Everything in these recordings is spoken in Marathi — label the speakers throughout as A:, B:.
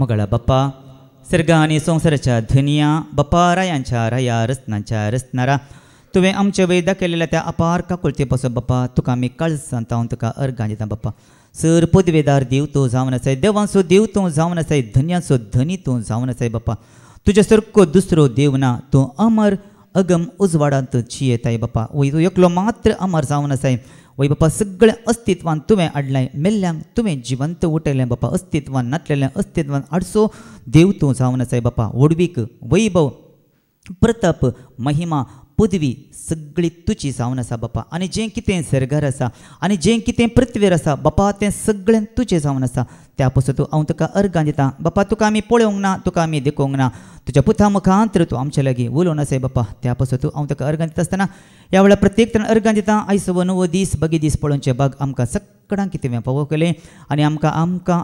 A: मगळा बाप्पा सर्गा आणि संसाराच्या धनिया बाप्पा रायांच्या राया रत्नांच्या रत्नारा तुवें आमचे वय दाखयलेल्या त्या अपार काकुळतेपासून बाप्पा तुका आमी काळज सांगता हांव तुका अर्गां दिता बाप्पा सर पदवेदार देव तूं जावन आसाय देवांचो देव तूं जावन आसाय धन्याचो धनी तूं जावन आसाय बाप्पा तुज्या सारको दुसरो देव ना तूं अमर अगम उजवाडांत जियेताय बाप्पा वय तूं एकलो मात्र अमर जावन आसाय वय बाप्पा सगळें अस्तित्वान तुवें हाडलाय मेल्ल्यांक तुवें जिवंत उठयलें बाप्पा अस्तित्वान नातलेलें अस्तित्वान हाडसो देव तूं जावन आसाय बाप्पा ओडवीक वैभव प्रताप महिमा पदवी सगळी तुजी जावन आसा बाप्पा आनी जें कितें सर्गार आसा आनी जें कितें पृथ्वीर आसा बाप्पा तें सगळें तुजें जावन आसा त्या पासून तूं हांव तुका अर्गां दिता बाप्पा तुका आमी पळोवंक ना तुका आमी देखूंक ना तुज्या पुता मुखांतर तूं आमचे लागीं उलोवन आसाय बाप्पा त्या पासून तूं हांव तुका अर्गां दिता आसतना ह्या वेळार प्रत्येक तरान अर्गां दिता आयज 9 दीस बगे दीस पळोवचे बाग आमकां सगळ्यांक कितें फावो केलें आनी आमकां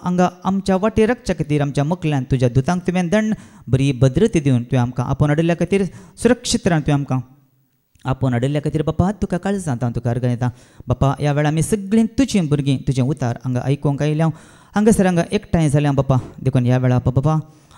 A: हांगा आमच्या वाटेर राखच्या खातीर आमच्या मकल्यान तुज्या दुतांक तुवें दंड बरी भद्रती दिवन तुवें आमकां आपोवन हाडिल्ल्या खातीर सुरक्षीत रावन तुवें आमकां आपोवन हाडिल्ल्या खातीर बाप्पा तुका काळज सांगता हांव तुका अर्गां दिता बाप्पा ह्या वेळार आमी सगळीं तुजीं भुरगीं तुजें उतार हांगा आयकूंक आयल्या हांगासर हांगा एकठांय जाल्या बाप्पा देखून ह्या वेळार बाप्पा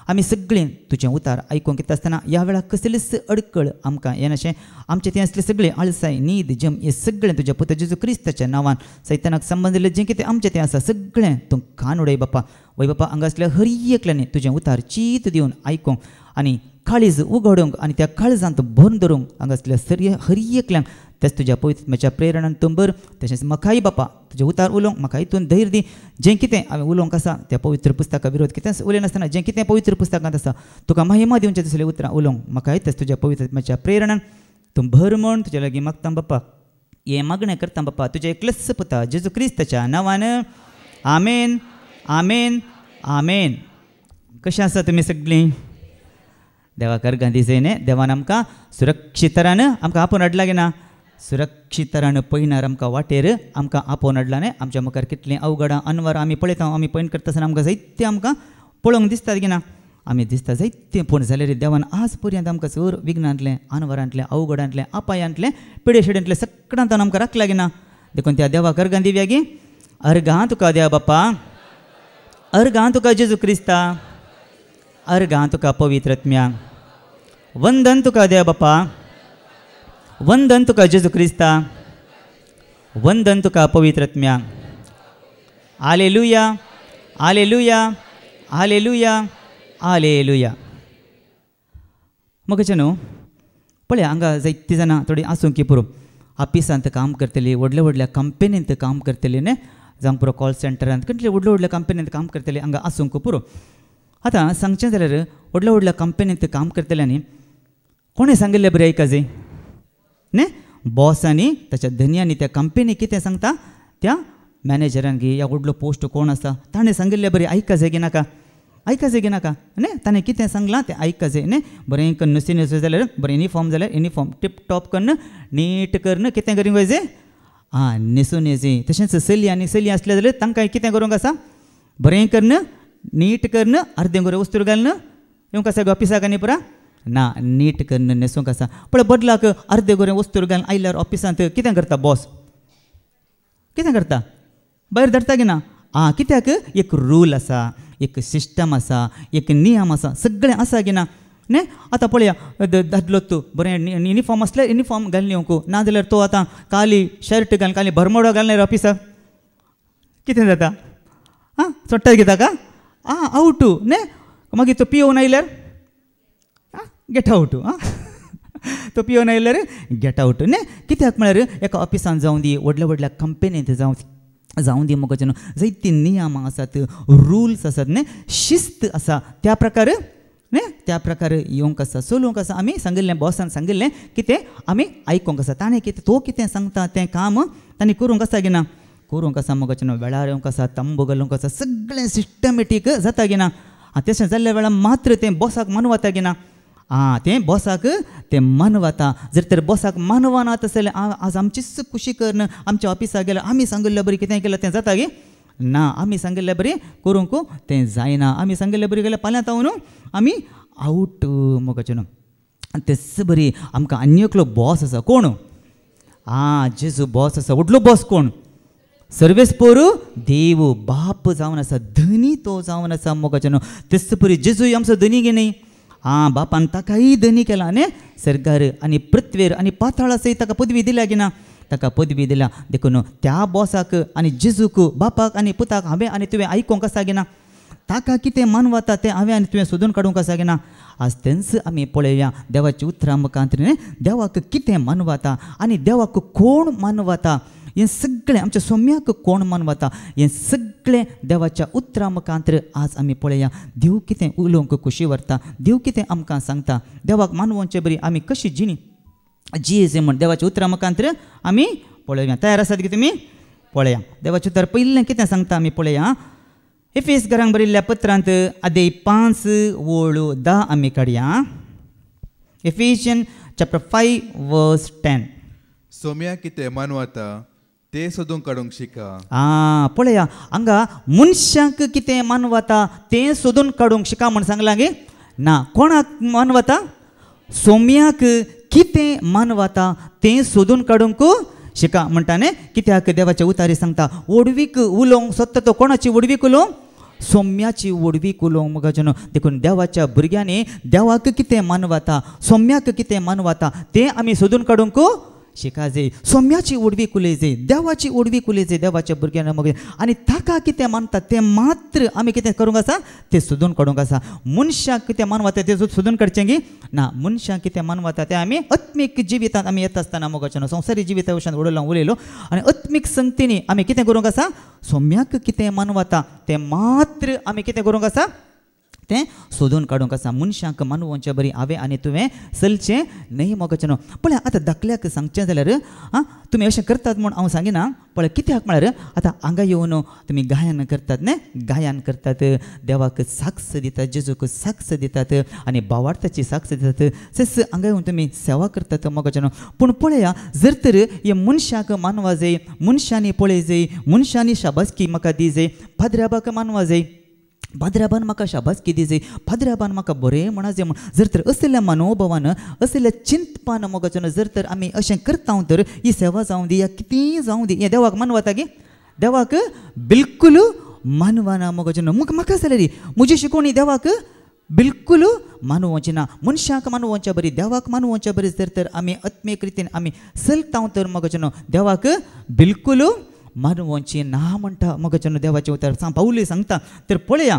A: आमी सगळीं तुजें उतार आयकूंक येता आसतना ह्या वेळार कसलीच अडकळ आमकां येनाशें आमचें तें असलें सगळें आळसाय न्हीद जम हें सगळें तुज्या पुता जेजू क्रिस्ताच्या नांवान सैतानाक संबंदिल्लें जें कितें आमचें तें आसा सगळें तूं खाण उडय बाप्पा वय बाप्पा हांगा असल्या हर एकल्यानी तुजें उतार चीत दिवन आयकूंक आनी काळीज उगडूंक आनी त्या काळजांत भरून धरूंक हांगा असल्या हर एकल्यांक तेच तुज्या पवित्रात्म्याच्या प्रेरणान तूं भर तशेंच म्हाकाय बाप्पा तुजें उतार उलोवंक म्हाका हितून धैर्य दी जें कितें हांवें उलोवंक आसा त्या पवित्र पुस्तका विरोध कितेंच उलयनासतना जें कितें पवित्र पुस्तकांत आसा तुका महिमा दिवचें तसलें उतरां उलोवंक म्हाकाय तेच तुज्या पवित्रात्म्याच्या प्रेरणान तूं भर म्हण तुज्या लागीं मागता बाप्पा हें मागणें करता बाप्पा तुज्या एकलेच पुता जेजू क्रिस्ताच्या नांवान आमेन आमेन आमेन कशें आसा तुमी सगळीं देवाक अर्गां दिसयने देवान आमकां सुरक्षीत तरान आमकां आपोवन हाडला गे ना सुरक्षीत तरान पयणार आमकां वाटेर आमकां आपोवन हाडला न्ही आमच्या मुखार कितलीं अवघडां अनवरां आमी पळयता आमी पयन करता आसतना आमकां जायतें आमकां पळोवंक दिसता गे ना आमी दिसता जायतें पूण जाल्यार देवान आज पर्यंत आमकां सर विघ्नांतलें अनवरांतलें अवघडांतलें अपायांतलें पिडेशिडेंतलें सगळ्यांतल्यान आमकां राखला गे ना देखून त्या देवाक अर्गां दिवया गे अर्गां तुका देवा बाप्पा अर्गां तुका जेजू क्रिस्ता अर्गां तुका पवित्र आत्म्या वंदन तुका देवा बाप्पा वंदन तुका जेजू क्रिस्ता वंदन तुका पवित्र आत्म्या हालेलुया हालेलुया हालेलुया हालेलुया मगचे न्हू पळय हांगा जायतीं जाणां थोडीं आसूं की पुरो ऑफिसांत काम करतलीं व्हडल्या व्हडल्या कंपनींत काम करतलीं न्ही जावं पुरो कॉल सेंटरांत कसले व्हडल्या व्हडल्या कंपनींत काम करतलीं हांगा आसूंक पुरो आतां सांगचें जाल्यार व्हडल्या व्हडल्या कंपनींत काम करतल्यांनी कोणें सांगिल्लें बरें आयकाजी न्ही बॉसांनी ताच्या धन्यांनी त्या कंपनी कितें सांगता त्या मॅनेजरान गी या व्हडलो पोस्ट कोण आसा ताणें सांगिल्लें बरें आयका जाय गे नाका आयका जाय गे नाका न्ही ताणें कितें सांगलां तें आयका जाय न्ही बरें कन्न नुस्तें जाल्यार बरें युनिफॉर्म जाल्यार युनिफॉर्म टिप टॉप कन्न नीट करन कितें करूंक जाय आं न्हेसून येजी तशेंच चली आसले जाल्यार तांकां कितें करूंक आसा बरें करन नीट करन अर्दें गोरे वस्तूर घालन येवंक आसा गो ऑफिसाक आनी पुरा ना नीट करन न्हेसूंक आसा पळय बदलाक अर्दें गोरें वस्तूर घालून आयल्यार ऑफिसांत कितें करता बॉस कितें करता भायर धाडटा गे ना कित्याक एक रूल आसा एक सिस्टम आसा एक नियम आसा सगळें आसा गे ना न्ही आतां पळया दादलो तूं बरें युनिफॉर्म आसल्यार युनिफॉर्म घालून येवंक ना जाल्यार तो आतां काली शर्ट घालून काली भरमोडो घालल्यार ऑफिसाक कितें जाता चोट्टा घेता का आवट न्ही मागीर तो पियोन आयल्यार गेट आवट तो पियोन आयल्यार गेट आवट न्ही कित्याक म्हळ्यार एका ऑफिसान जावं दी व्हडल्या व्हडल्या कंपनींत जावं दी मुगो जायतीं नियम आसात रुल्स आसात न्ही शिस्त आसा त्या प्रकार न्ही त्या प्रकार येवंक आसा चलोवंक आसा आमी सांगिल्लें बॉसान सांगिल्लें कितें आमी आयकूंक आसा ताणें कितें तो कितें सांगता तें काम तांणी करूंक आसा गे ना करूंक आसा मुगो वेळार येवंक आसा तांबो घालूंक आसा सगळें सिस्टमॅटीक जाता गे ना तशें जाल्ल्या वेळार मात्र तें बॉसाक मानवता गे ना तें बॉसाक तें मानवता जर तर बॉसाक मानवनात जाल्यार आज आमचीच खुशी करन आमच्या ऑफिसाक गेल्यार आमी सांगिल्लें बरें कितें केलें तें जाता गे ना आमी सांगिल्लें बरें करूंक तें जायना आमी सांगिल्लें बरें गेल्यार फाल्यां तावन आमी आवट मुगोचें न्हू तेच बरी आमकां आनी एकलो बॉस आसा कोण जेजू बॉस आसा व्हडलो बॉस कोण सर्वेस्पोरू देव बाप जावन आसा धनी तो जावन आसा मोगाचेनो तेच परी जेजूय आमचो धनी गे न्ही बापान ताकाय धनी केला न्ही सर्गार आनी पृथ्वीर आनी पाताळा सयत ताका पदवी दिल्या गे ना ताका पदवी दिल्या देखून त्या बॉसाक आनी जेजूक बापाक आनी पुताक हांवें आनी तुवें आयकोंक आसा गे ना ताका कितें मान वता तें हांवें आनी तुवें सोदून काडूंक आसा गे ना आज तेंच आमी पळयया देवाची उतरां मुखांत देवाक कितें मान वता आनी देवाक कोण मान वता हें सगळें आमच्या सोम्याक कोण मान वता हें सगळें देवाच्या उतरां मुखांत आज आमी पळयया देव कितें उलोवंक खुशी व्हरता देव कितें आमकां सांगता देवाक मानवोवचे बरी आमी कशी जियेचें म्हण देवाच्या उतरां मुखांत आमी पळयया तयार आसात की तुमी पळया देवाचें उतर पयलें कितें सांगता आमी पळया एफेस घरांक बरयल्ल्या पत्रांत अध्याय 5 वळ 10 आमी काडया एफिशियन चॅप्टर 5 वर्स 10
B: सोम्या कितें मान वता ते सोदून काडूंक शिका
A: पळया हांगा मनशाक कितें मान वता तें सोदून काडूंक शिका म्हण सांगलां गे ना कोणाक मान वता सोम्याक कितें मान वता तें सोदून काडूंक शिका म्हणटा न्ही कित्याक देवाच्या उतारी सांगता वडवीक उलोवंक सोदता तो कोणाची वडवीक उलोवंक सोम्याची वडवीक उलोवंक मगाच्यान देखून देवाच्या भुरग्यांनी देवाक कितें मान वता सोम्याक कितें मान वता तें आमी सोदून काडूंक शिका जाय सोम्याची वडवीक उलय जाय देवाची वडवीक उलय जाय देवाच्या भुरग्यांना मग आनी ताका कितें मानता तें मात्र आमी कितें करूंक आसा तें सोदून काडूंक आसा मनशाक कितें मान वता तें सोदून काडचें गी ना मनशाक कितें मान वता तें आमी आत्मीक जिवितांत आमी येता आसतना मोगाच्यान संवसारी जिविता विशयान उलयलो आनी आत्मीक संगतींनी आमी कितें करूंक आसा सोम्याक कितें मान वता तें मात्र आमी कितें करूंक आसा तें सोदून काडूंक आसा मनशाक मानवोवचें बरी हांवें आनी तुवें चलचें न्ही मोगाचें पळय आतां धाकल्याक सांगचें जाल्यार तुमी अशें करतात म्हूण हांव सांगिना पळय कित्याक म्हळ्यार आतां हांगा येवन तुमी गायन करतात न्ही गायन करतात देवाक साक्ष दितात जेजूक साक्ष दितात आनी भावार्थाची साक्ष दितात सेस हांगा येवन तुमी सेवा करतात मोगाचें पूण पळया जर तर हे मनशाक मानवा जाय मनशांनी पळय जाय मनशांनी शाबासकी म्हाका दी जाय फादराबाक मानवा जाय फादराबान म्हाका शाबासकी दी जाय फादराबान म्हाका बरें म्हणा जाय म्हण जर तर असल्या मनोभावान असल्या चिंतपान मोगाचें जर तर आमी अशें करता तर ही सेवा जावं दी या कितेंय जावं दी हें देवाक मान वता गे देवाक बिलकुल मानवाना मोगाचें म्हाका जाल्यार म्हजी शिकोवणी देवाक बिलकुल मानवोवची ना मनशाक मानवोवच्या बरी देवाक मानवोवच्या बरी जर तर आमी आत्मीक रितीन आमी चलता तर मोगाचें देवाक बिलकुल मानवोवची ना म्हणटा मोगाचें देवाचें उतर सांग पावले सांगता तर पळया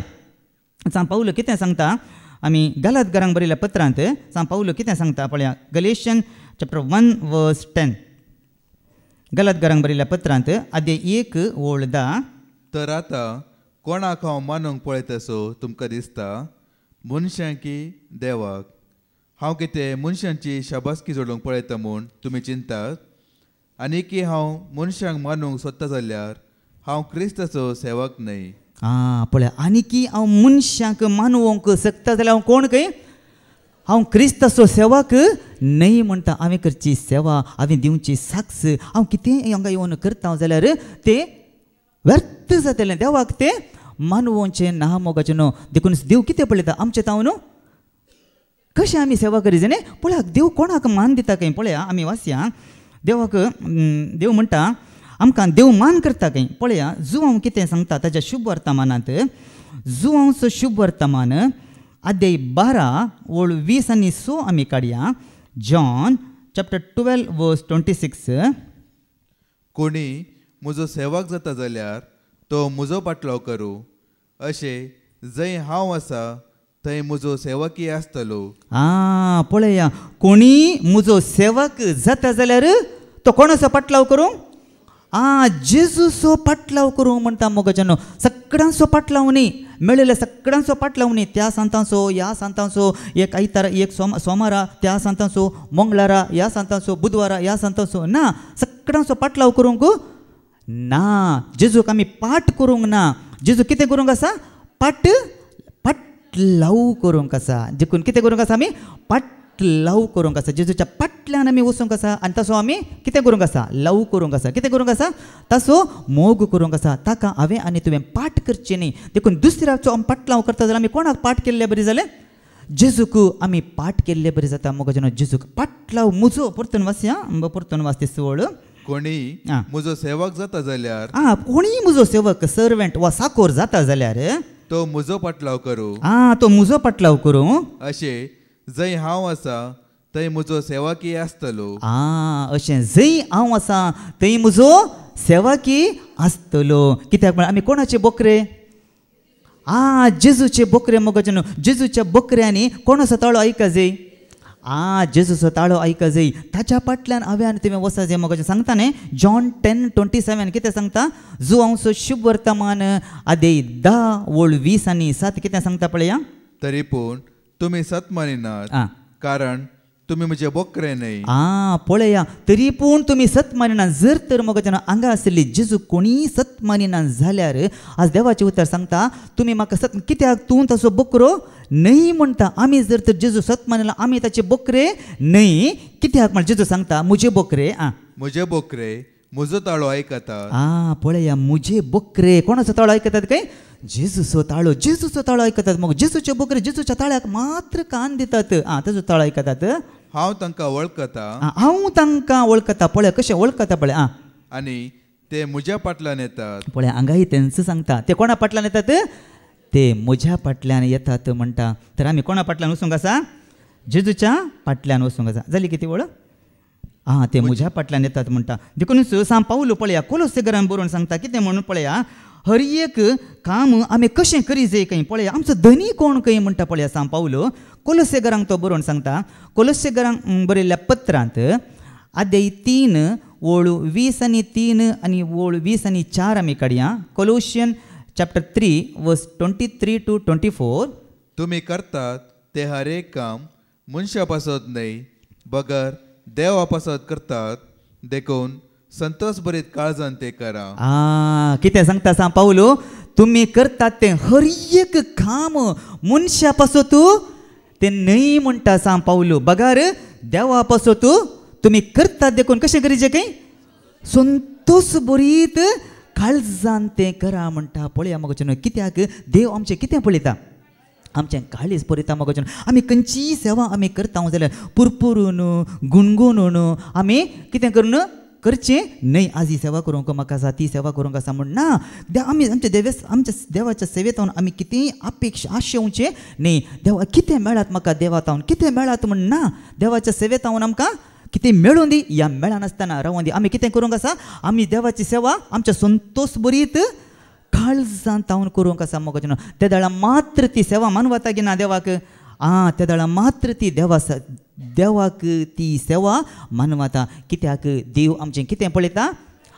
A: सांग पावलो कितें सांगता आमी गलात घरांक बरयल्ल्या पत्रांत सांग पावलो कितें सांगता पळया गलेशियन चॅप्टर 1 वर्स 10 गलात घरांक बरयल्ल्या पत्रांत अध्याय 1 वळ 10
B: तर आतां कोणाक हांव मानूंक पळयत असो तुमकां दिसता मनशां की देवाक हांव कितें मनशांची शाबासकी जोडूंक पळयता म्हूण तुमी चिंतात आनी की हांव मनशांक मानूंक सोदता जाल्यार हांव क्रिस्ताचो सेवक न्हय
A: पळय आनी की हांव मनशांक मानवोवंक शकता जाल्यार हांव कोण खंय हांव क्रिस्ताचो सेवक न्हय म्हणटा हांवें करची सेवा हांवें दिवची साक्ष हांव कितेंय हांगा येवन करता जाल्यार तें व्यर्थ जातलें देवाक तें मानवोवचें ना मोगाचें न्हू देखून देव कितें पळयता आमचें तांव न्हू कशें आमी सेवा करी जाय पळया देव कोणाक मान दिता खंय पळया आमी वाचया देवाक देव म्हणटा आमकां देव मान करता खंय पळया जुवांव कितें सांगता ताच्या शुभ वर्तमानांत जुवांवचो शुभ वर्तमान अध्याय 12 वळ 20 आनी 6 आमी काडया जॉन चॅप्टर 12 वर्स 26
B: कोणी म्हजो सेवक जाता जाल्यार तो म्हजो पाटलाव करूं अशें जंय हांव आसा थंय म्हजो सेवकी आसतलो
A: पळया कोणी म्हजो सेवक जाता जाल्यार तो कोणाचो पाटलाव करूं जेजूचो पाटलाव करूं म्हणटा मोगाच्यान सगळ्यांचो पाटलाव न्ही मेळिल्ल्या सगळ्यांचो पाटलाव न्ही त्या सांतांचो ह्या सांतांचो एक आयतारा एक सोमारा त्या सांतांचो मंगळारा ह्या सांतांचो बुधवारा ह्या सांतांचो ना सगळ्यांचो पाटलाव करूंक ना जेजूक आमी पाठ करूंक ना जेजू कितें करूंक आसा पाटलाव करूंक आसा देखून कितें करूंक आसा आमी पाटलाव करूंक आसा जेजूच्या पाटल्यान आमी वचूंक आसा आनी ताचो आमी कितें करूंक आसा लव करूंक आसा कितें करूंक आसा ताचो मोग करूंक आसा ताका हांवें आनी तुवें पाठ करचें न्ही देखून दुसऱ्याचो आमी पाटलाव करता जाल्यार आमी कोणाक पाठ केल्ले बरी जालें जेजूक आमी पाठ केल्ले बरी जाता मोगाच्यान जेजूक पाटलाव म्हजो परतून वाचया परतून वाचते 16
B: कोणी
A: आ.
B: म्हजो सेवक जाता जाल्यार
A: कोणी म्हजो सेवक सर्वेंट वा साकोर जाता जाल्यार
B: तो म्हजो पाटलाव करूं
A: तो म्हजो पाटलाव करूं
B: अशें जंय हांव आसा थंय म्हजो सेवकी आसतलो
A: अशें जंय हांव आसा थंय म्हजो सेवकी आसतलो. कित्याक म्हळ्यार आमी कोणाचे बोकरे जेजूचे बोकरे मोगाचे न्हू. जेजूच्या बोकऱ्यांनी कोणाचो ताळो आयका जाय जेजूचो ताळो आयका जाय. ताच्या फाटल्यान हांवें तुमी वसा जे मोगाचें सांगता न्ही जॉन 10:27 कितें सांगता जो हांवचो शुभ वर्तमान आदेय 10:20 कितें सांगता पळया.
B: तरी पूण तुमी सत मानिनात कारण तुमी म्हजे बोकरे न्हय.
A: पळया तरी पूण तुमी सत मानिना. जर तर मोगाच्या हांगा आसली जेजू कोणी सत मानिना जाल्यार आज देवाचें उतर सांगता तुमी म्हाका सत कित्याक तूं ताचो बोकरो न्हय म्हणटा. आमी जर तर जेजू सत मानिना आमी ताचे बोकरे न्हय. कित्याक म्हण जेजू सांगता म्हजे बोकरे
B: म्हजो ताळो आयकतात.
A: पळया म्हजे बोकरे कोणाचो ताळो आयकतात काय जेजूचो ताळो आयकतात. मग जेजूचे बोकरे जेजूच्या ताळ्याक मात्र कान दितात. ताचो ताळो आयकतात.
B: हांव तांकां
A: वळखता. पळया कशें वळखता पळय
B: आनी ते म्हज्या फाटल्यान येतात.
A: पळया हांगाही तेंच सांगता ते कोणा फाटल्यान येतात ते म्हज्या फाटल्यान येतात म्हणटा. तर आमी कोणा फाटल्यान वचूंक आसा जेजूच्या फाटल्यान वचूंक आसा. जाली कितें वळ ते म्हज्या फाटल्यान येतात म्हणटा. देखूनच सांग पावलो पळया कोलोसेगरान बरोवन सांगता कितें म्हणून पळया हर एक काम आमी कशें करी जाय खंय पळया आमचो धनी कोण खंय म्हणटा पळया सांग पावलो कोलोसेगरांक तो बरोवन सांगता. कोलोसेगरांक बरयल्ल्या पत्रांत आदेय 3:20 आनी 20:4 आमी काडया. कोलोशियन चॅप्टर 3:23-24
B: तुमी करतात ते हर एक काम मनशा पासत न्हय बगर देवा पासत करतात देखून संतोष बरीत काळजान ते करा.
A: कितें सांगता सांग पावलो तुमी करतात ते हर एक काम मनशा पासत ते न्हय म्हणटा सांग पावलो बगार देवा पासत तुमी करतात देखून कशें करीचे खंय संतोष बरीत काळजान ते करा म्हणटा. पळया मगो कित्याक देव आमचें कितें पळयता आमचें काळीज पळयता मगो आमी खंयची सेवा आमी करता जाल्यार पुरपुरून गुणगुणून आमी कितें करून करचें न्हय. आज ही सेवा करूंक म्हाका आसा ती सेवा करूंक आसा म्हण ना. आमी आमच्या देवाच्या सेवेंत आमी कितेंय आशेवचें न्हय. देवा कितें मेळात म्हाका देवात कितें मेळात म्हण ना. देवाच्या सेवेंत आमकां कितें मेळून दी ह्या मेळनासतना रावून दी. आमी कितें करूंक आसा आमी देवाची सेवा आमच्या संतोष बरीत काळजान तावन करूंक आसा मगो त्या दाळा मात्र ती सेवा मानवता की ना देवाक त्या दाळा मात्र ती देवाक ती सेवा मानवता. कित्याक देव आमचें कितें पळयता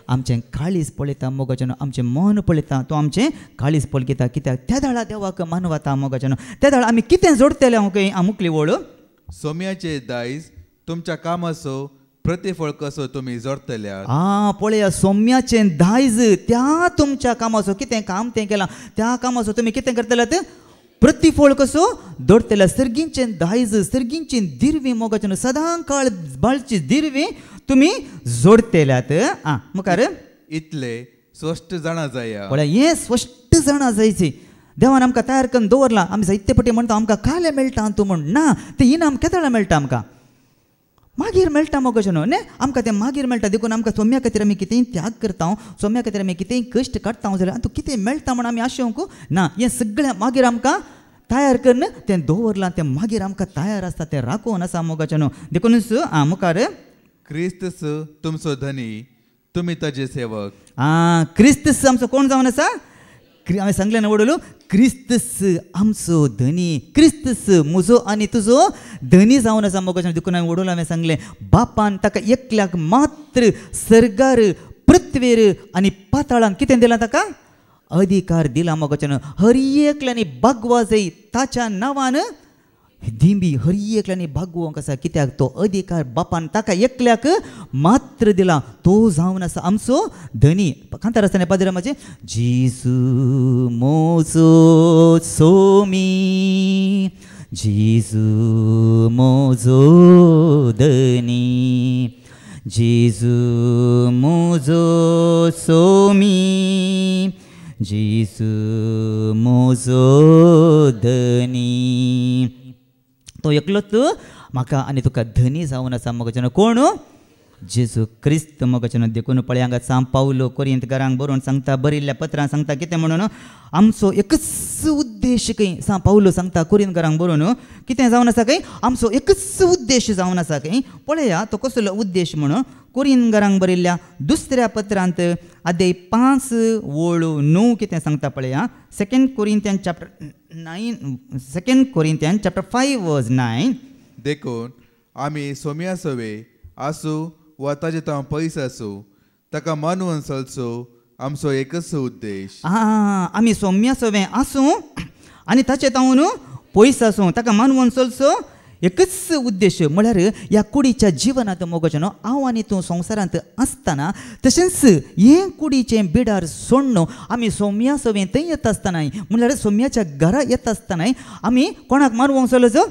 A: आमचें काळीज पळयता मोगाचें आमचें मन पळयता तो आमचें काळीज पळयता. कित्याक त्या दाळा देवाक मानवता मोगाचें त्या दाळा आमी कितें जोडटले हांव मुखली वळ
B: सोम्याचे दायज तुमच्या कामाचो प्रतिफळ कसो तुमी जोडतल्यात.
A: पळया सोम्याचें दायज त्या तुमच्या कामाचो कितें काम तें केलां त्या कामाचो तुमी कितें करतल्यात प्रतिफळ कसो जोडतल्या. सर्गींचें दायज सर्गींचें दिरवी मोगाचें सदां काळ बाळची दिरवी तुमी जोडतल्यात. मुखार
B: इतले स्पश्ट जाणा जाया.
A: पळया हें स्पश्ट जाणा जायचें. देवान आमकां तयार करून दवरला. आमी जायते फावटी म्हणटा आमकां काले मेळटा तूं म्हण ना तें इनाम केदाळा मेळटा आमकां मागीर मेळटा मोगाचें न्हू आमकां तें मागीर मेळटा. देखून आमकां सोम्या खातीर आमी कितेंय त्याग करता सोम्या खातीर आमी कितेंय कश्ट काडटा जाल्यार तूं कितें मेळटा म्हण आमी आशेवंक ना. हें सगळें मागीर आमकां तयार करून तें दवरलां तें मागीर आमकां तयार आसता तें राखून आसा मोगाचें न्हू. देखूनच मुखार
B: क्रिस्तस तुमचो धनी तुमी ताजे सेवक.
A: क्रिस्तस आमचो कोण जावन आसा हांवें सांगलें ना वडलो क्रिस्तस आमचो धनी. क्रिस्तस म्हजो आनी तुजो धनी जावन आसा मोगाचें. देखून हांवें वडलो हांवें सांगलें बापान ताका एकल्याक मात्र सर्गार पृथ्वीर आनी पाताळान कितें दिलां ताका अधिकार दिला मोगाचें. हर एकल्यानी भागवा जाय ताच्या नांवान दिंबी हर एकल्यानी भागवंक आसा. कित्याक तो अधिकार बापान ताका एकल्याक मात्र दिला तो जावन आसा आमचो धनी. कांतार आसतना पाद्रामाचें जेजू मोजो सोमी जेजू मोजो धनी जेजू मोजो सोमी जेजू मोजो धनी. तो एकलोच म्हाका आनी तुका धनी जावन आसा मोगाचें. कोण जेजू क्रिस्त मोगाच्यान देखून पळय हांगा सांग पावलो कोरिंथकारांक बरोवन सांगता बरिल्ल्या पत्रां सांगता कितें म्हणून आमचो एकच उद्देश खंय सांग पावलो सांगता कोरिंथकारांक बरोवन कितें जावन आसा खंय आमचो एकच उद्देश जावन आसा खंय पळया तो कसलो उद्देश म्हणून कोरिंथकारांक बरिल्ल्या दुसऱ्या पत्रांत अध्याय 5:9 कितें सांगता पळया 2 कोरिंथियन चॅप्टर 5:9
B: देखून आमी सोम्या सवे आसूं वा ताजे तां पयस आसूं ताका मानवून चलचो आमचो एकच उद्देश.
A: आमी सौम्य सवें आसूं आनी ताचे तावन पयस आसूं ताका मानवून चलचो एकच उद्देश म्हळ्यार ह्या कुडीच्या जिवनांत मोगोचें हांव आनी तूं संवसारांत आसतना तशेंच हें कुडीचें बिडार सोडून आमी सौम्या सवें थंय येता आसतनाय म्हळ्यार सौम्याच्या घरा येता आसतनाय आमी कोणाक मानवूंक चलचो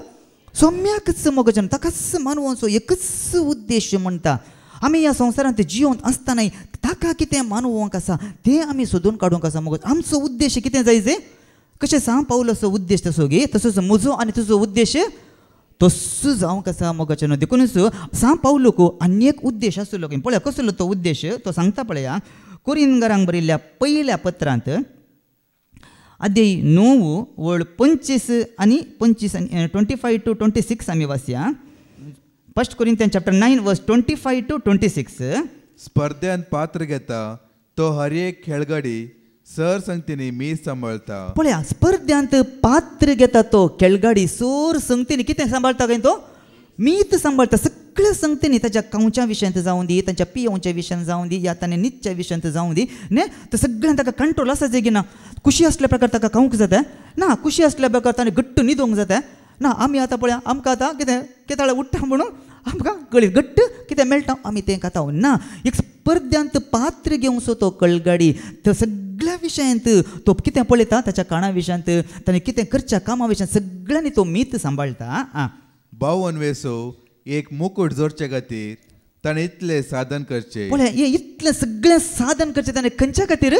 A: सौम्याकच मोगोचें ताकाच मानवचो एकच उद्देश म्हणटा. आमी ह्या संवसारांत जिवंत आसतनाय ताका कितें मानवूंक आसा तें आमी सोदून काडूंक आसा मोगोच आमचो उद्देश कितें जायजे कशें सांग पावलोचो उद्देश तसो गे तसोच म्हजो आनी तुजो उद्देश तस्सो जावंक आसा मोगाचें देखूनच सांग पावलोक आनी एक उद्देश आसलो पळया कसलो तो उद्देश तो सांगता पळया कोरिंथकारांक बरिल्ल्या पहिल्या पत्रांत अध्याय 9:25 आनी 25 to 26 आमी वाचया. 1 कोरिंथियन चॅप्टर 9:25 to 26.
B: स्पर्धेंत पात्र घेता तो हर एक खेळगडी सर संगतींनी मी सांबाळता.
A: पळया स्पर्धांत पात्र घेता तो खेळगडी सोर संगतींनी कितें सांबाळता काय तो मीच सांबाळता सगळ्या संगतींनी ताच्या कांवच्या विशयांत जावं दी तांच्या पियेवच्या विशयांत जावं दी या ताणें न्हिदच्या विशयांत जावं दी न्ही तर सगळ्यांक ताका कंट्रोल आसा जे ना खुशी असल्या प्रकार ताका खावंक जाता ना खुशी असल्या प्रकार ताणें घट्ट न्हिदोंक जाता ना आमी आतां पळया आमकां आतां कितें केताळें उठ्ठा म्हणून आमकां गळीत घट्ट कितें मेळटा आमी तें खाताव ना एक स्पर्धांत पात्र घेवचो तो कळगाडी तो सगळ्या विशयांत तो कितें पळयता ताच्या काणा विशयांत ताणें कितें करच्या कामा विशयांत सगळ्यांनी तो मीत सांबाळटा.
B: बावन वेसो एक मुकुट जोडचे खातीर ताणें इतलें साधन करचें
A: पळय हें इतलें सगळें साधन करचें ताणें खंयच्या खातीर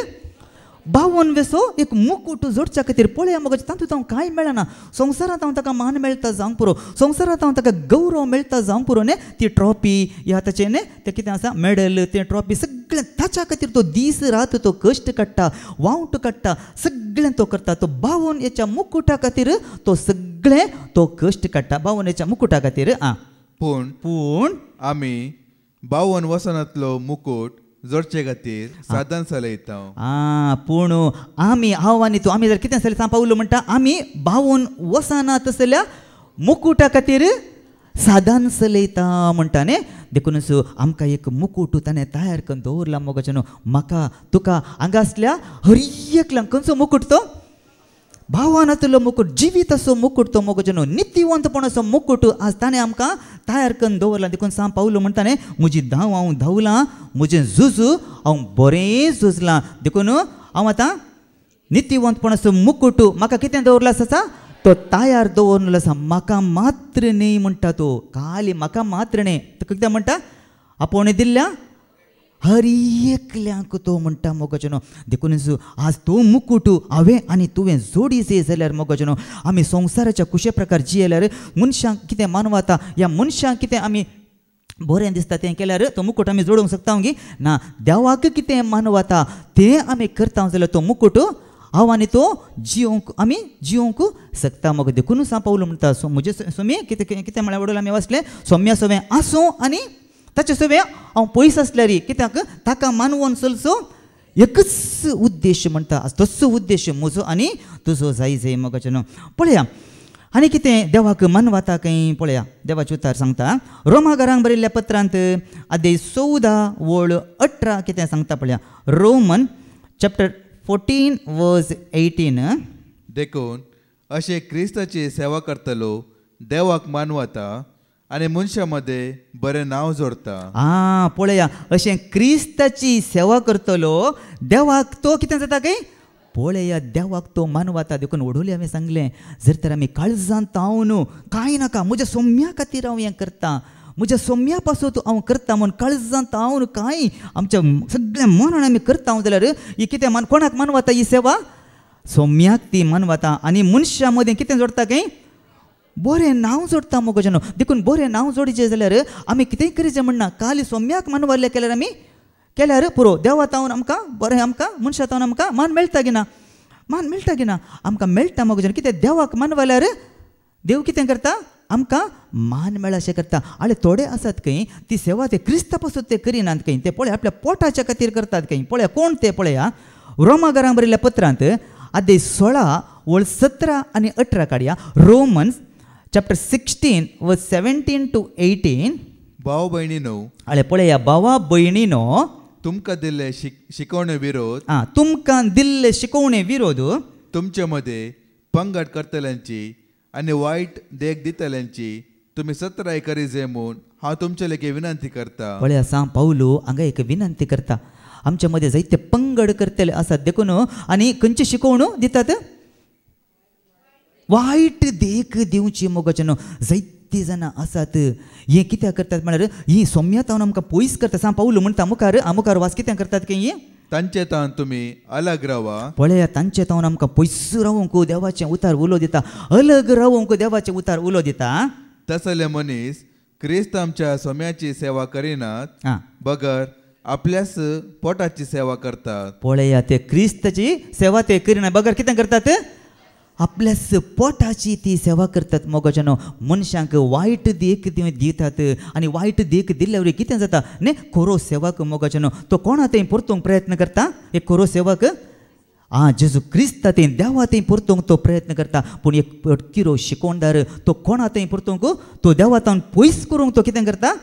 A: 52 वेसो एक मुकुट जोडच्या खातीर पळया मग तातूंत हांव कांय मेळना संवसारांत हांव ताका मान मेळटा जावंक पुरो संवसारांत हांव ताका गौरव मेळटा जावंक पुरो न्ही ती ट्रॉफी ह्या ताचें न्ही तें कितें आसा मेडल तें ट्रॉफी सगळें ताच्या खातीर तो दीस रात तो कश्ट काडटा वावट काडटा सगळें तो करता तो 52 हेच्या मुकुटा खातीर तो सगळें तो कश्ट काडटा 52 हेच्या मुकुटा खातीर
B: पूण आमी 52 वसनांतलो मुकुट जोडचे खातीर साधन चलयता.
A: पूण आमी हांव आनी तूं आमी जर कितें चलयता पावलो म्हणटा आमी 52 वसनां तसल्या मुकुटा खातीर साधन चलयता म्हणटा न्ही देखूनच आमकां एक मुकुट ताणें तयार करून दवरला मोगाचें म्हाका तुका हांगा आसल्या हर एकल्यांक खंयचो मुकुट तो 52 मुकुट जिवीत असो मुकुट तो मोगाचें नित्यवंतपणाचो मुकुट आज ताणें आमकां तयार करून दवरला देखून सांग पावलो म्हणटा न्ही म्हजी धांव हांव धांवलां म्हजें झूज हांव बरें झुजलां देखून हांव आतां नित्यवंतपणाचो मुकुट म्हाका कितें दवरला आसा तो तयार दवरलो आसा म्हाका मात्र न्ही म्हणटा तो खाली म्हाका मात्र न्ही कितें म्हणटा आपोण दिल्ल्या हर एकल्यांक तो म्हणटा मोगाचें देखूनच आज तो मुकुट हांवें आनी तुवें जोडीचे जाल्यार मोगाचें आमी संवसाराच्या कुशे प्रकार जियेल्यार मनशांक कितें मानवता ह्या मनशांक कितें आमी बरें दिसता तें केल्यार तो मुकुट आमी जोडूंक शकता गी ना देवाक कितें मानवता तें आमी करता जाल्यार तो मुकुट हांव आनी तो आमी जिवंक शकता मग देखून सांग पावलो म्हणटा म्हजे सोमी कितें कितें म्हळ्यार वडोल आमी वाचलें सौम्या सवें आसूं आनी ताचे सवें हांव पयस आसल्यार कित्याक ताका मानवून चलचो एकच उद्देश म्हणटा तसो उद्देश म्हजो आनी तुजो जाय मोगाचें पळया आनी कितें देवाक मानवता खंय पळया देवाचे उतार सांगता रोमाकारांक बरयल्ल्या पत्रांत अध्याय 14:18 कितें सांगता पळया रोमन चॅप्टर 14:18
B: देखून अशें क्रिस्ताची सेवा करतलो देवाक मानवता आनी मनशा मदें बरें नांव जोडता.
A: पळया अशें क्रिस्ताची सेवा करतलो देवाक तो कितें जाता काय पळया देवाक तो मानवता देखून वडोली हांवें सांगलें जर तर आमी काळजांत तावन कांय नाका म्हज्या सौम्या खातीर हांव हें करता म्हज्या सौम्या पासून हांव करता म्हूण काळजांत तावन कांय आमच्या सगळ्या मनान आमी करता जाल्यार ही कितें कोणाक मानवता ही सेवा सौम्याक ती मानवता आनी मनशा मदें कितें जोडटा काय बरें नांव जोडटा मोगोजनो देखून बरें नांव जोडचें जाल्यार आमी कितेंय करीचें म्हणना खाली सोम्याक मान वारलें केल्यार आमी केल्यार पुरो देवा तावन आमकां बरें आमकां मनशा तावन आमकां मान मेळटा की ना मान मेळटा की ना आमकां मेळटा मोगोजनो कितें देवाक मान वाल्यार देव कितें करता आमकां मान मेळ अशें करता आनी थोडे आसात खंय ती सेवा ते क्रिस्ता पासून ते करिनात खंय ते पळय आपल्या पोटाच्या खातीर करतात खंय पळया कोण ते पळया रोमाकारांक बरयल्ल्या पत्रांत अध्याय 16 वळ 17 आनी 18 काडया रोमन्स चॅप्टर 16 वर्स 17 to 18
B: भाव भयणीनो
A: आले पळया भावा भयणीनो
B: तुमकां दिल्ले शिकवणे विरोध
A: तुमकां दिल्ले शिकवणे विरोध
B: तुमचे मध्ये पंगड करतल्यांची आनी वायट देख दितल्यांची तुमी सत्राय करी जे म्हूण हांव तुमचे लेकी विनंती करता
A: पळया सांग पावलो हांगा एक विनंती करता आमच्या मध्ये जायते पंगड करतले आसात देखून आनी खंयची शिकवण दितात वायट देख दिवची मोगोचनो जायती जाणां आसात हे कित्याक करतात म्हळ्यार ही सोम्या तावन आमकां पयस करता सांग पावलो म्हणटा मुखार वास कितें करतात की
B: तांचे तावन तुमी अलग रावा
A: पळया तांचे तावन आमकां पयस रावूंक देवाचें उतार उलो दिता अलग रावूंक देवाचें उतार उलो दिता
B: तसले मनीस क्रिस्त आमच्या सोम्याची सेवा करिनात बगर आपल्याच पोटाची सेवा करतात
A: पळया ते क्रिस्ताची सेवा ते करिना बगर कितें करतात आपल्याच पोटाची ती सेवा करतात मोगोजनो मनशांक वायट देख दितात आनी वायट देख दिल्ल्या वरी कितें जाता न्ही खरो सेवक मोगोजनो तो कोणा थंय परतूंक प्रयत्न करता एक खरो सेवक जेजू क्रिस्त थंय देवा थंय परतूंक तो प्रयत्न करता पूण एक पटकिरो शिकोवणदार तो कोणा थंय परतूंक तो देवा तावन पयस करूंक तो कितें करता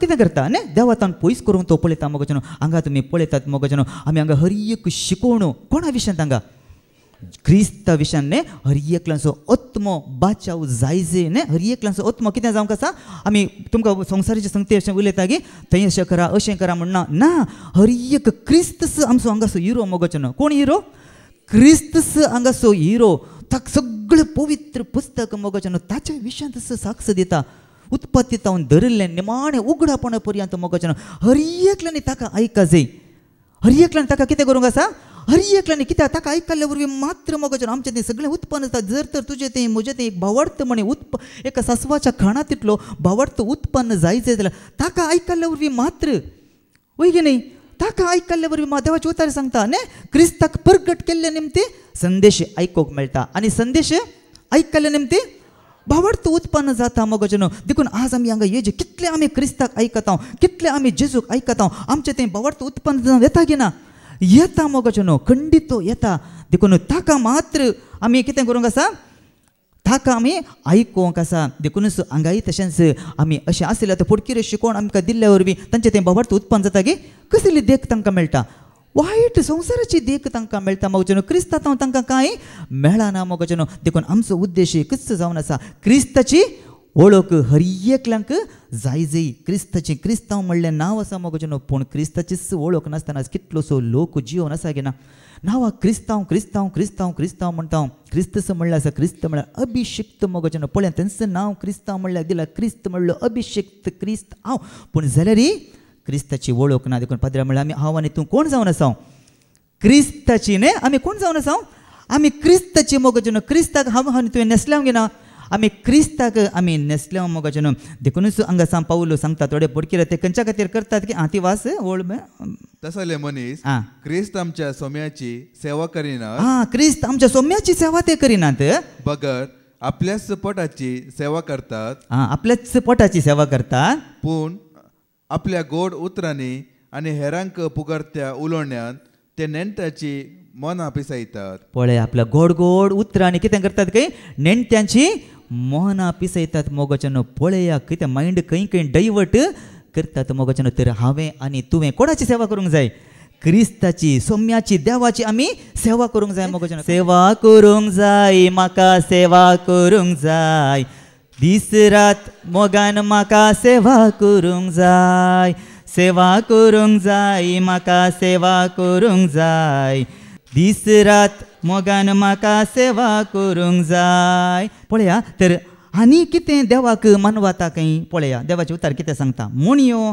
A: कितें करता न्ही देवा तावन पयस करूंक तो पळयता मोगोजनो हांगा तुमी पळयतात मोगोजनो आमी हांगा हर एक शिकोवण कोणा विशयांत हांगा क्रिस्ता विशयान न्ही हर एकल्यांचो आत्मो बाचाव जायजे न्ही हर एकल्यांचो आत्मो कितें जावंक आसा आमी तुमकां संवसाराचे संगती अशें उलयता की थंय अशें करा म्हणना ना हर एक क्रिस्तस आमचो हांगासो हिरो मोगोचनो कोण हिरो क्रिस्तस हांगासो हिरो ताका सगळें पवित्र पुस्तक मोगोचनो ताच्या विशयांत साक्ष दिता उत्पत्ती तावन धरिल्लें निमाणें उगडापणा पर्यंत मोगोचनो हर एकल्यांनी ताका आयका जाय हर एकल्यांनी ताका कितें करूंक आसा हर एकल्यांनी कित्याक ताका आयकल्ल्या वरवीं मात्र मोगोचनो आमचें तें सगळें उत्पन्न जाता जर तर तुजें तें म्हजें तें एक भावार्थ म्हणे एका सासवाच्या खाणा तितलो भावार्थ उत्पन्न जायचें जाल्यार ताका आयकल्ल्या वरवीं मात्र वय गे न्ही ताका आयकल्ल्या वरवीं देवाचे उतार सांगता न्ही क्रिस्ताक प्रगट केल्ले निमती संदेश आयकोंक मेळटा आनी संदेश आयकल्ले निमती भावार्थ उत्पन्न जाता मोगोचनो देखून आज आमी हांगा हेजे कितले आमी क्रिस्ताक आयकता कितले आमी जेजूक आयकता आमचें तें भावार्थ उत्पन्न जावन येता की ना येता मोगोचनो खंडीत येता देखून ताका मात्र आमी कितें करूंक आसा ताका आमी आयकोंक आसा देखूनच हांगाय तशेंच आमी अशें आसलें आतां फुडकिरे शिकोवन आमकां दिल्ल्या वरवीं तांचें तें भावार्थ उत्पन्न जाता की कसली देख तांकां मेळटा वायट संवसाराची देख तांकां मेळटा मोगोचनो क्रिस्तांव तांकां कांय मेळना मोगोचनो देखून आमचो उद्देश एकच जावन आसा क्रिस्ताची ओळख हर एकल्यांक जाय क्रिस्ताची क्रिस्तांव म्हणलें नांव आसा मोगोचनो पूण क्रिस्ताचीच ओळख नासतना कितलोसो लोक जिवन आसा गे ना नांवां क्रिस्तांव क्रिस्तांव क्रिस्तांव क्रिस्तांव म्हणटा क्रिस्तस म्हणल्यार आसा क्रिस्त म्हळ्यार अभिषिक्त मोगोचनो पळय तेंचं नांव क्रिस्तांव म्हणल्यार दिलां क्रिस्त म्हणलो अभिषिक्त क्रिस्त हांव पूण जाल्यार क्रिस्ताची ओळख ना देखून पाद्र्या म्हणल्यार आमी हांव आनी तूं कोण जावन आसा क्रिस्ताची न्ही आमी कोण जावन आसा आमी क्रिस्ताची मोगोचनो क्रिस्ताक हांव आनी तुवें नेसल्याव गे ना आमी क्रिस्ताक आमी नेसल्याव मोगोचनो देखूनच हांगा सांग पावलो सांगता थोडे पडकिरे ते खंयच्या खातीर करतात की ती वास ओळ
B: तसले मनीस क्रिस्त आमच्या सोम्याची सेवा करिनात
A: क्रिस्त आमच्या सोम्याची सेवा ते करिनात
B: बगर आपल्याच पोटाची सेवा करतात
A: आपल्याच पोटाची सेवा करतात
B: पूण आपल्या गोड उतरांनी आनी हेरांक पुगरत्या उलोवण्यात ते नेण्ट्याची मनां पिसयतात
A: पळय आपल्या गोड गोड उतरांनी कितें करतात काय नेण्ट्यांची मनां पिसयतात मोगोचनो पळया कितें मायंड खंय खंय डायवर्ट करतात मोगोचनो तर हांवें आनी तुवें कोणाची सेवा करूंक जाय क्रिस्ताची सोम्याची देवाची आमी सेवा करूंक जाय मोगोचनो सेवा करूंक जाय म्हाका सेवा करूंक जाय दीस रात मोगान म्हाका सेवा करूंक जाय सेवा करूंक जाय म्हाका सेवा करूंक जाय दीस रात मोगान म्हाका सेवा करूंक जाय पळया तर आनी कितें देवाक मानवता खंय पळया देवाचें उतार कितें सांगता मोणयो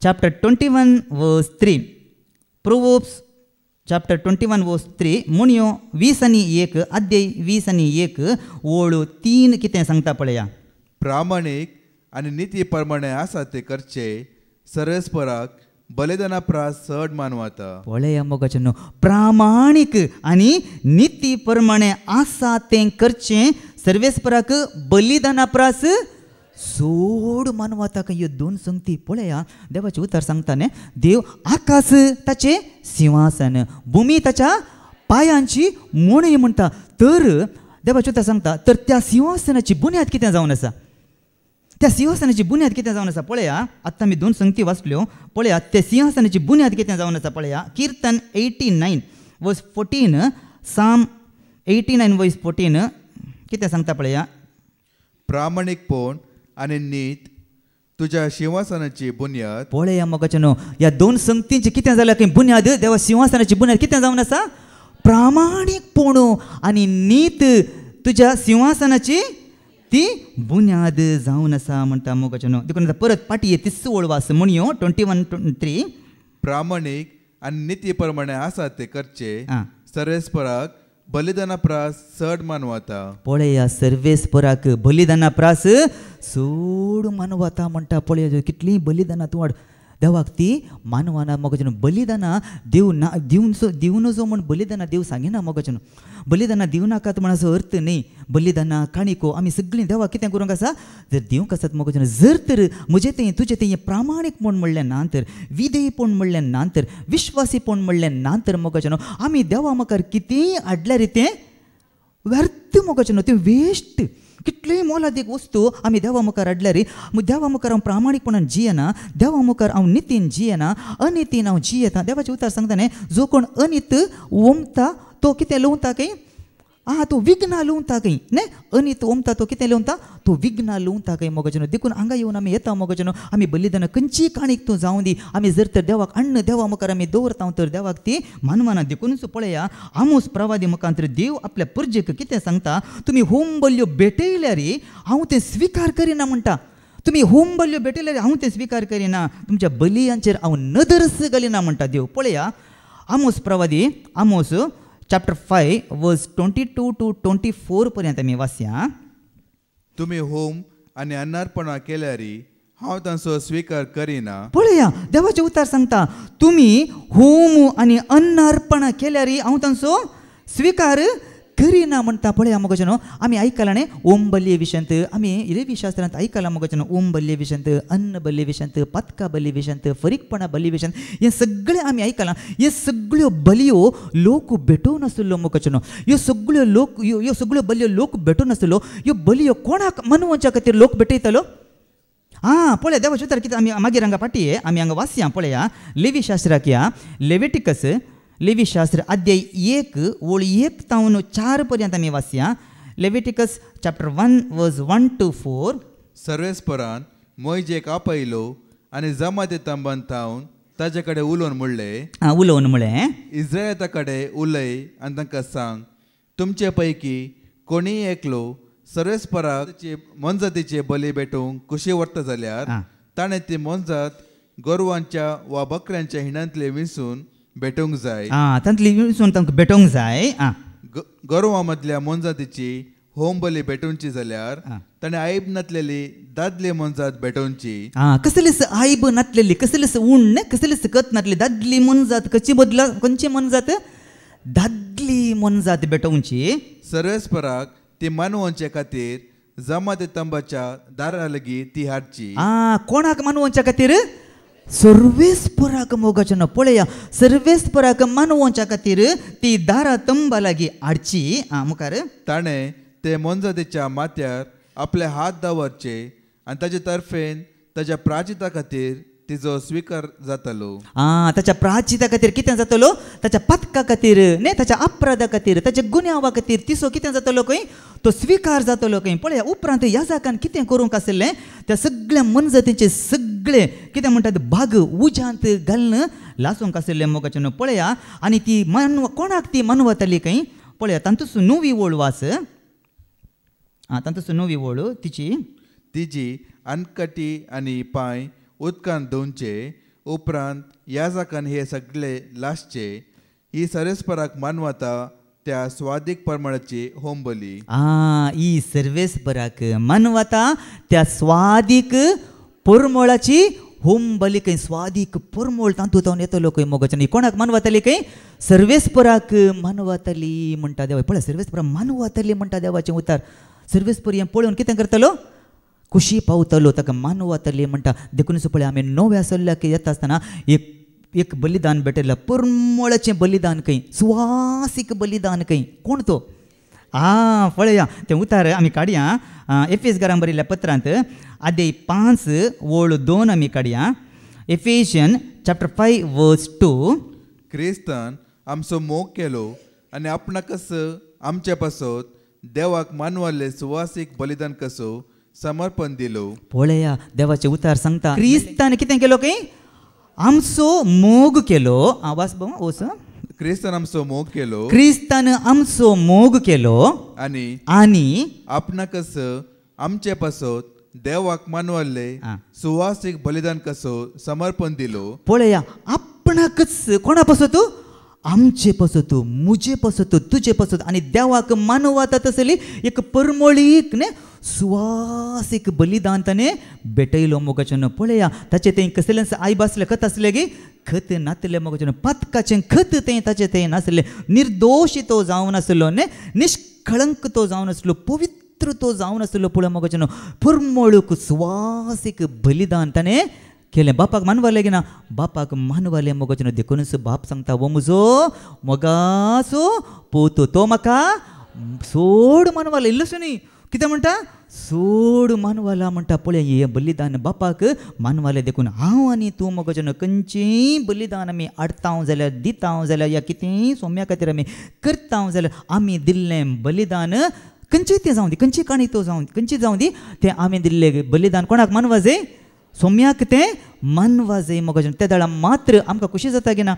A: चॅप्टर 21 वर्स 3 प्रोवर्ब्स चॅप्टर 21 वर्स 3 म्हणयो 20:1 अध्याय 20:1 ओळ 3 कितें सांगता पळया.
B: प्रामाणीक आनी निती प्रमाणे आसा ते करचे, सर्वेस्पराक बलिदाना प्रास चड मानवता.
A: पळया मोगाचें प्रामाणीक आनी निती प्रमाणे आसा तें करचें, सर्वेस्पराक बलिदाना प्रास सोड मानवता. ह्यो दोन संगती पळया. देवाचे उतार सांगता न्ही, देव आकाश ताचे सिंहासन, भुमी ताच्या पायांची मोणय म्हणटा. तर देवाचे उतार सांगता, तर त्या सिंहासनाची बुन्याद कितें जावन आसा, त्या सिंहासनाची बुन्याद कितें जावन आसा पळया. आत्तां मी 2 संगती वाचल्यो पळया. त्या सिंहासनाची बुन्याद कितें जावन आसा पळया. कीर्तन 89 वर्स 14, साम 89 वर्स 14 कितें सांगता पळया.
B: प्रामाणीकपण आनी नीत तुज्या सिंहासनाची बुन्याद.
A: पळया मोगाचें ह्या 2 संगतींची कितें जाल्या की बुन्याद. देवा सिंहासनाची बुन्याद कितें जावन आसा, प्रामाणीकपण आनी नीत तुज्या सिंहासनाची ती बुन्याद जावन आसा म्हणटा मोगाचें. देखून परत पाटी 30 वास म्हणयो 21:3.
B: प्रामाणीक आनी निती प्रमाणे आसा ते करचे, सर्वेस्पराक बलिदाना प्रास चड मानवता.
A: पळया सर्वेस्पराक बलिदाना प्रास सोड मानवता म्हणटा. पळया कितलीं बलिदानां तूं वाड देवाक ती मानवाना मोगाचें. बलिदानां देव ना दिवन जो म्हण बलिदानां देव सांगिना मोगाचें. बलिदानां दिव नाकात म्हण असो अर्थ न्ही. बलिदानां काणिको आमी सगळीं देवाक कितें करूंक आसा, जर दिवंक आसात मोगाचें. जर तर म्हजें तें तुजें तें प्रामाणीकपण म्हणलें ना, तर विधेयपण म्हणलें ना, तर विश्वासीपण म्हणलें ना, तर मोगाचें आमी देवा मुखार कितेंय हाडल्यार तें व्यर्थ मोगाचें, तें वेस्ट. कितलेय मोलादीक वस्तू आमी देवा मुखार हाडल्यार देवा मुखार हांव प्रामाणीकपणान जियेना, देवा मुखार हांव नितीन जियेना, अनितीन हांव जियेता. देवाचे उतार सांगता न्ही, जो कोण अनित ओमता तो कितें लवता काय, तो विघ्ना लवता काय न्ही. अनित ओमता तो कितें लवता, तो विघ्ना लवता काय मोगाचें. देखून हांगा येवन आमी येता मोगाचें. आमी बलिदानां खंयची काणीक तूं जावं दी. आमी जर तर देवाक अन्न देवा मुखार आमी दवरता, तर देवाक ती मानवाना. देखूनच पळया आमोस प्रवादी मुखांतर देव आपल्या पुर्जेक कितें सांगता, तुमी होम बल्यो भेटयल्यार हांव तें स्विकार करिना म्हणटा. तुमी होम बल्यो भेटयल्यार हांव तें स्विकार करिना, तुमच्या बलियांचेर हांव नदरस घालिना म्हणटा देव. पळया आमोस प्रवादी, आमोस चॅप्टर 5 वर्स 22 to 24 पर्यंत आमी वाचया.
B: तुमी होम आनी अन्नार्पणां केल्यार हांव तांचो स्विकार करिना.
A: पळया देवाचे उतार सांगता, तुमी होम आनी अन्नार्पणां केल्यार हांव तांचो स्विकार करिना म्हणटा. पळया मोगाचें आमी आयकलां न्ही ओम बल्ये विशंत, आमी लेवी शास्त्रांत आयकलां मोगाचें ओम बल्ये विशंत, अन्न बल्ये विशंत, पतका बल्ये विशंत, फरीकपणा बल्ये विशंत, हें सगळें आमी आयकलां. हे सगळ्यो बलयो लोक भेटोवन नासलो मोगाचें. ह्यो सगळ्यो बलयो लोक भेटोवन नासलो. ह्यो बलयो कोणाक मनोवच्या खातीर लोक भेटयतलो. पळया देवाचे उतार कितें आमी मागीर हांगा पाटी आमी हांगा वाचया. पळया लेवी शास्त्राक या लेविटिकस, लेवी शास्त्र अध्याय 1 ओळ 1 तावन 4 पर्यंत आमी वाचया. लेविटिकस चॅप्टर 1 वर्स 1 to 4.
B: सर्वेस्परान मोइजेक आपयलो आनी जमाते तंबान थावन ताजे कडेन उलोवन म्हणलें, इस्रायेला कडेन उलय आनी तांकां सांग, तुमचे पैकी कोणीय एकलो सर्वेस्पराचे मोनजातीचे बली भेटूंक कुशी व्हरता जाल्यार ताणें ती मोनजात गोरवांच्या वा बकऱ्यांच्या हिणांतले विंसून भेटूंक जाय.
A: तांतली विंसून तांकां भेटोंक जाय.
B: गोरवां मदल्या मोनजातीची होम बली भेटोवची जाल्यार ताणें आयब नातलेली दादली मोनजात भेटोवची.
A: कसलीच आयब नातलेली, कसलीच उण कसलीच कत नातली दादली मोनजात. खंयची मोनजात, दादली मोनजात भेटोवची.
B: सर्वेस्पराक ती मानवचे खातीर जमाते तंबाच्या दारा लागीं ती हाडची.
A: कोणाक मानवच्या खातीर, सर्वेस्पराक मोगाचें. पळया सर्वेस्पराक मानवच्या खातीर ती दारा तंबा लागीं हाडची. मुखार
B: ताणें ते मोनजातीच्या माथ्यार आपले हात दवरचे आनी ताचे तर्फेन ताच्या प्राचिता खातीर तिजो स्विकार जातलो.
A: ताच्या प्राचिता खातीर कितें जातलो, ताच्या पथका खातीर न्ही, ताच्या अपराधा खातीर, ताच्या गुन्यांवा खातीर तिसो कितें जातलो खंय, तो स्विकार जातलो खंय. पळया उपरांत याजकान कितें करूंक आसलें, त्या सगळ्या मनजातीचे सगळे कितें म्हणटात भाग उज्यांत घालून लासूंक आसलें मोगाचें. पळया आनी ती मानव कोणाक ती मानवताली खंय. पळया तांतूच 9वी ओळ वाच. तांतूच 9वी ओळ तिची
B: अनकटी आनी पांय उदकान धुवचे उपरांत याजकान हे सगळे लासचे. ही सरस्पराक मानवता त्या स्वादीक परमाणाची होंबली
A: ಈ ಸರ್ವೇಸ್ಪರಾಕ್ ಮನ್ವತ त्या स्वादीक पोरमोळाची होंबली काही स्वादीक पोरमोळ तांतू तावन येतलो खंय मोगाच्यान कोणाक मानवताली खंय सर्वेस्पराक मानवताली म्हणटा देवा पळय सर्वेस्परा मानवताली म्हणटा देवाचें उतार सर्वेस्पर हें पळोवन कितें करतलो खुशी पावतलो ताका मानवताली म्हणटा देखून पळय आमी नव्या सल्ल्याक येता आसतना एक बलिदान भेटयला पोरमोळाचें बलिदान खंय सुवासीक बलिदान खंय कोण तो पळया तें उतार आमी काडया एफेसकारांक बरयल्ल्या पत्रांत आदे 5:2 आमी काडया एफेशियन चॅप्टर 5:2
B: क्रिस्तान आमचो मोग केलो आनी आपणाकच आमचे पासत देवाक मानवाले सुवासीक बलिदान कसो समर्पण दिलो
A: पळया देवाचे उतार सांगता क्रिस्तान कितें केलो खंय आमचो मोग केलो आवाज ओस
B: क्रिस्तान आमचो मोग केलो
A: क्रिस्तान आमचो मोग केलो आनी
B: आपणाकच आमचे पासत देवाक मानवाले सुवासीक बलिदान कसो समर्पण दिलो
A: पळया आपणाकच कोणा पासत आमचे पासत मुजे पासत तुजे पासत आनी देवाक मानवता तसली एक परमळीक ने सुवासीक बलिदान ताणें भेटयलो मोगाच्यान पळया ताचे तें कसलें आयब आसलें खत आसलें गे खत नासलें मोगाच्यान पातकाचें खत तें ताचें तें नासलें निर्दोशी तो जावन आसलो ने निष्कळंक तो जावन आसलो पवित्र तो जावन आसलो पळय मोगाच्यान परमळूक सुवासीक बलिदान ताणें केलें बापाक मानवालें गे ना बापाक मानवालें मोगाच्यान देखूनच बाप सांगता वो म्हजो मोगाचो पोतो तो म्हाका सोड मानवालें इल्लोसो न्ही कितें म्हणटा सोड मानवाला म्हणटा पळय हें बलिदान बापाक मानवालें देखून हांव आनी तूं मोगाच्यान खंयचीय बलिदान आमी हाडटां जाल्यार दितां जाल्यार या कितेंय सोम्या खातीर आमी करतां जाल्यार आमी दिल्लें बलिदान खंयचें तें जावं दी खंयची काणी तो जावं खंयची जावं दी तें आमी दिल्लें बलिदान कोणाक मानवा जाय सोम्याक तें मानवा जाय मोगाच्यान त्या दाळा मात्र आमकां खुशी जाता गे ना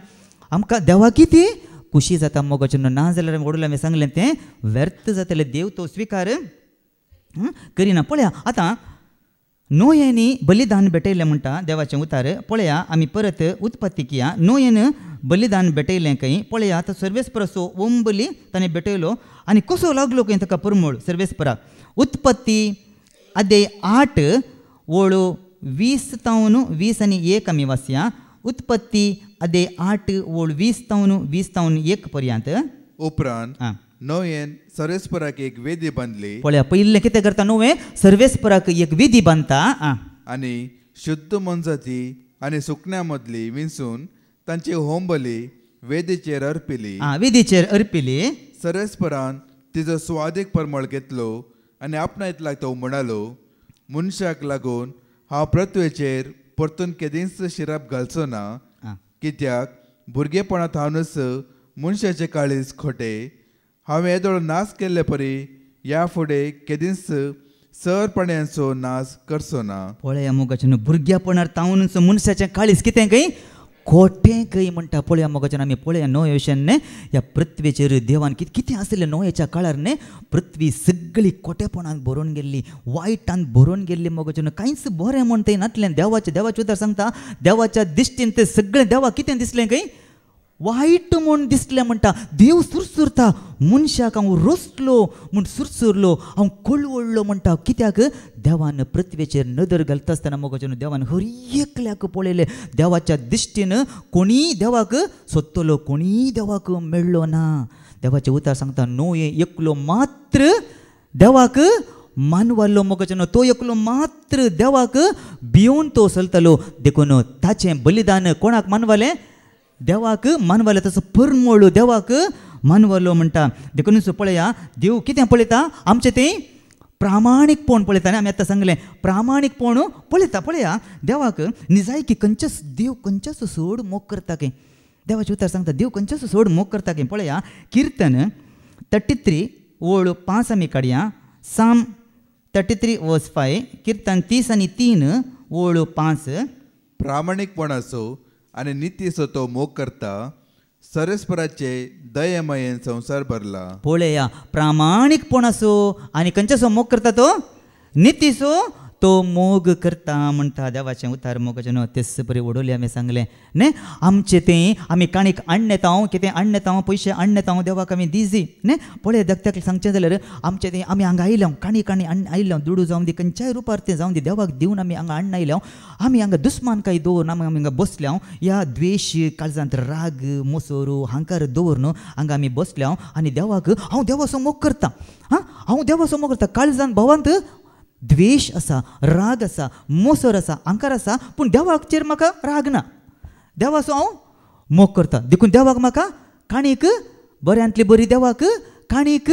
A: आमकां देवा कितें खुशी जाता मोगाच्यान ना जाल्यार वडूल हांवें सांगलें तें व्यर्थ जातलें देव तो स्विकार करिना पळया आतां नोयेनी बलिदान भेटयलें म्हणटा देवाचें उतार पळया आमी परत उत्पत्तीक या नोयेन बलिदान भेटयलें खंय पळया आतां सर्वेस्पराचो ओंबली ताणें भेटयलो आनी कसो लागलो खंय ताका परमळ सर्वेस्पराक उत्पत्ती आदे 8:20 आनी 1 आमी वाचया उत्पत्ती आदे 8:20 पर्यंत
B: उपरांत नोयेन सर्वेस्पराक एक वेदी बांदली
A: पळया पयलें कितें करता नोवे सर्वेस्पराक एक वेदी बांदता
B: आनी शुद्ध मनजाती आनी सुकण्या मदली विंचून तांची होंबली वेदीचेर अर्पिली सर्वेस्परान तिजो स्वादीक परमळ घेतलो आनी आपणायत लागता म्हणालो मनशाक लागून हांव पृथ्वेचेर परतून केदींच शिराप घालचो ना कित्याक भुरगेपणांत हांवच मनशाचे काळीज खोटे हांवें येदोळो नाश केल्ले परी ह्या फुडें केदींच सरपण्यांचो नाश करचो ना
A: पळया मोगाच्यान भुरग्यापणार तावनूच मनशाचें काळीज कितें खंय खोटें खंय म्हणटा पळया मोगाच्यान आमी पळया नोये विशयान न्ही ह्या पृथ्वेचेर देवान कितें आसलें नोयेच्या काळार न्ही पृथ्वी सगळी खोटेपणान भरून गेल्ली वायटान भरून गेल्ली मोगाच्यान कांयच बरें म्हण थंय नासलें देवाचें उतार सांगता देवाच्या दिश्टीन तें सगळें देवाक कितें दिसलें खंय वायट म्हूण दिसलें म्हणटा देव सुरसुरता मनशाक हांव रोसलो म्हूण सुरसुरलो हांव कळवळ्ळो म्हणटा कित्याक देवान पृथ्वेचेर नदर घालता आसतना मोगाच्यान देवान हर एकल्याक पळयलें देवाच्या दिश्टीन कोणीय देवाक सोदतलो कोणीय देवाक मेळ्ळो ना देवाचें उतार सांगता नोये एकलो मात्र देवाक मानवालो मोगाच्यान तो एकलो मात्र देवाक भिवून तो चलतलो देखून ताचें बलिदान कोणाक मानवालें देवाक मानवालें तसो परमळ देवाक मानवालो म्हणटा देखूनच पळया देव कितें पळयता आमचें तें प्रामाणीकपण पळयता न्ही आमी आतां सांगलें प्रामाणीकपण पळयता पळया देवाक निजायकी खंयचेच देव खंयचेच सोड मोग करता खंय देवाचें उतार सांगता देव खंयचेच सोड मोग करता खंय पळया किर्तन 33:5 आमी काडया साम 33:5 किर्तन 30:3:5
B: प्रामाणीकपणाचो आनी नितीचो तो मोग करता सर्वेस्पराचे दयेमयेन संवसार भरला
A: पळया प्रामाणीकपणाचो आनी खंयचेचो मोग करता तो नितीचो तो मोग करता म्हणटा देवाचें उतार मोगाचें न्हू तेच बरें उडोवली आमी सांगलें न्ही आमचें तें आमी काणीक अन्न येता कितें अन्न येता पयशे अन्न येता देवाक आमी दिजी न्ही पळय धाकट्याक सांगचें जाल्यार आमचें तें आमी हांगा आयल्या काणी काणी अन्न आयल्या दुडू जावन दी खंयच्याय रुपार तें जावन दी देवाक दिवन आमी हांगा अन्न आयल्या आमी हांगा दुस्मान काही दवरून आमी हांगा बसल्या ह्या द्वेश काळजांत राग मोसोरू हांकार दवरून हांगा आमी बसल्या आनी देवाक हांव देवाचो मोग करता हांव देवाचो मोग करता काळजांत भवांत द्वेश आसा राग आसा मोसर आसा आंकार आसा पूण देवाचेर म्हाका राग ना देवाचो हांव मोग करता देखून देवाक म्हाका काणीक बऱ्यांतली बरी देवाक काणीक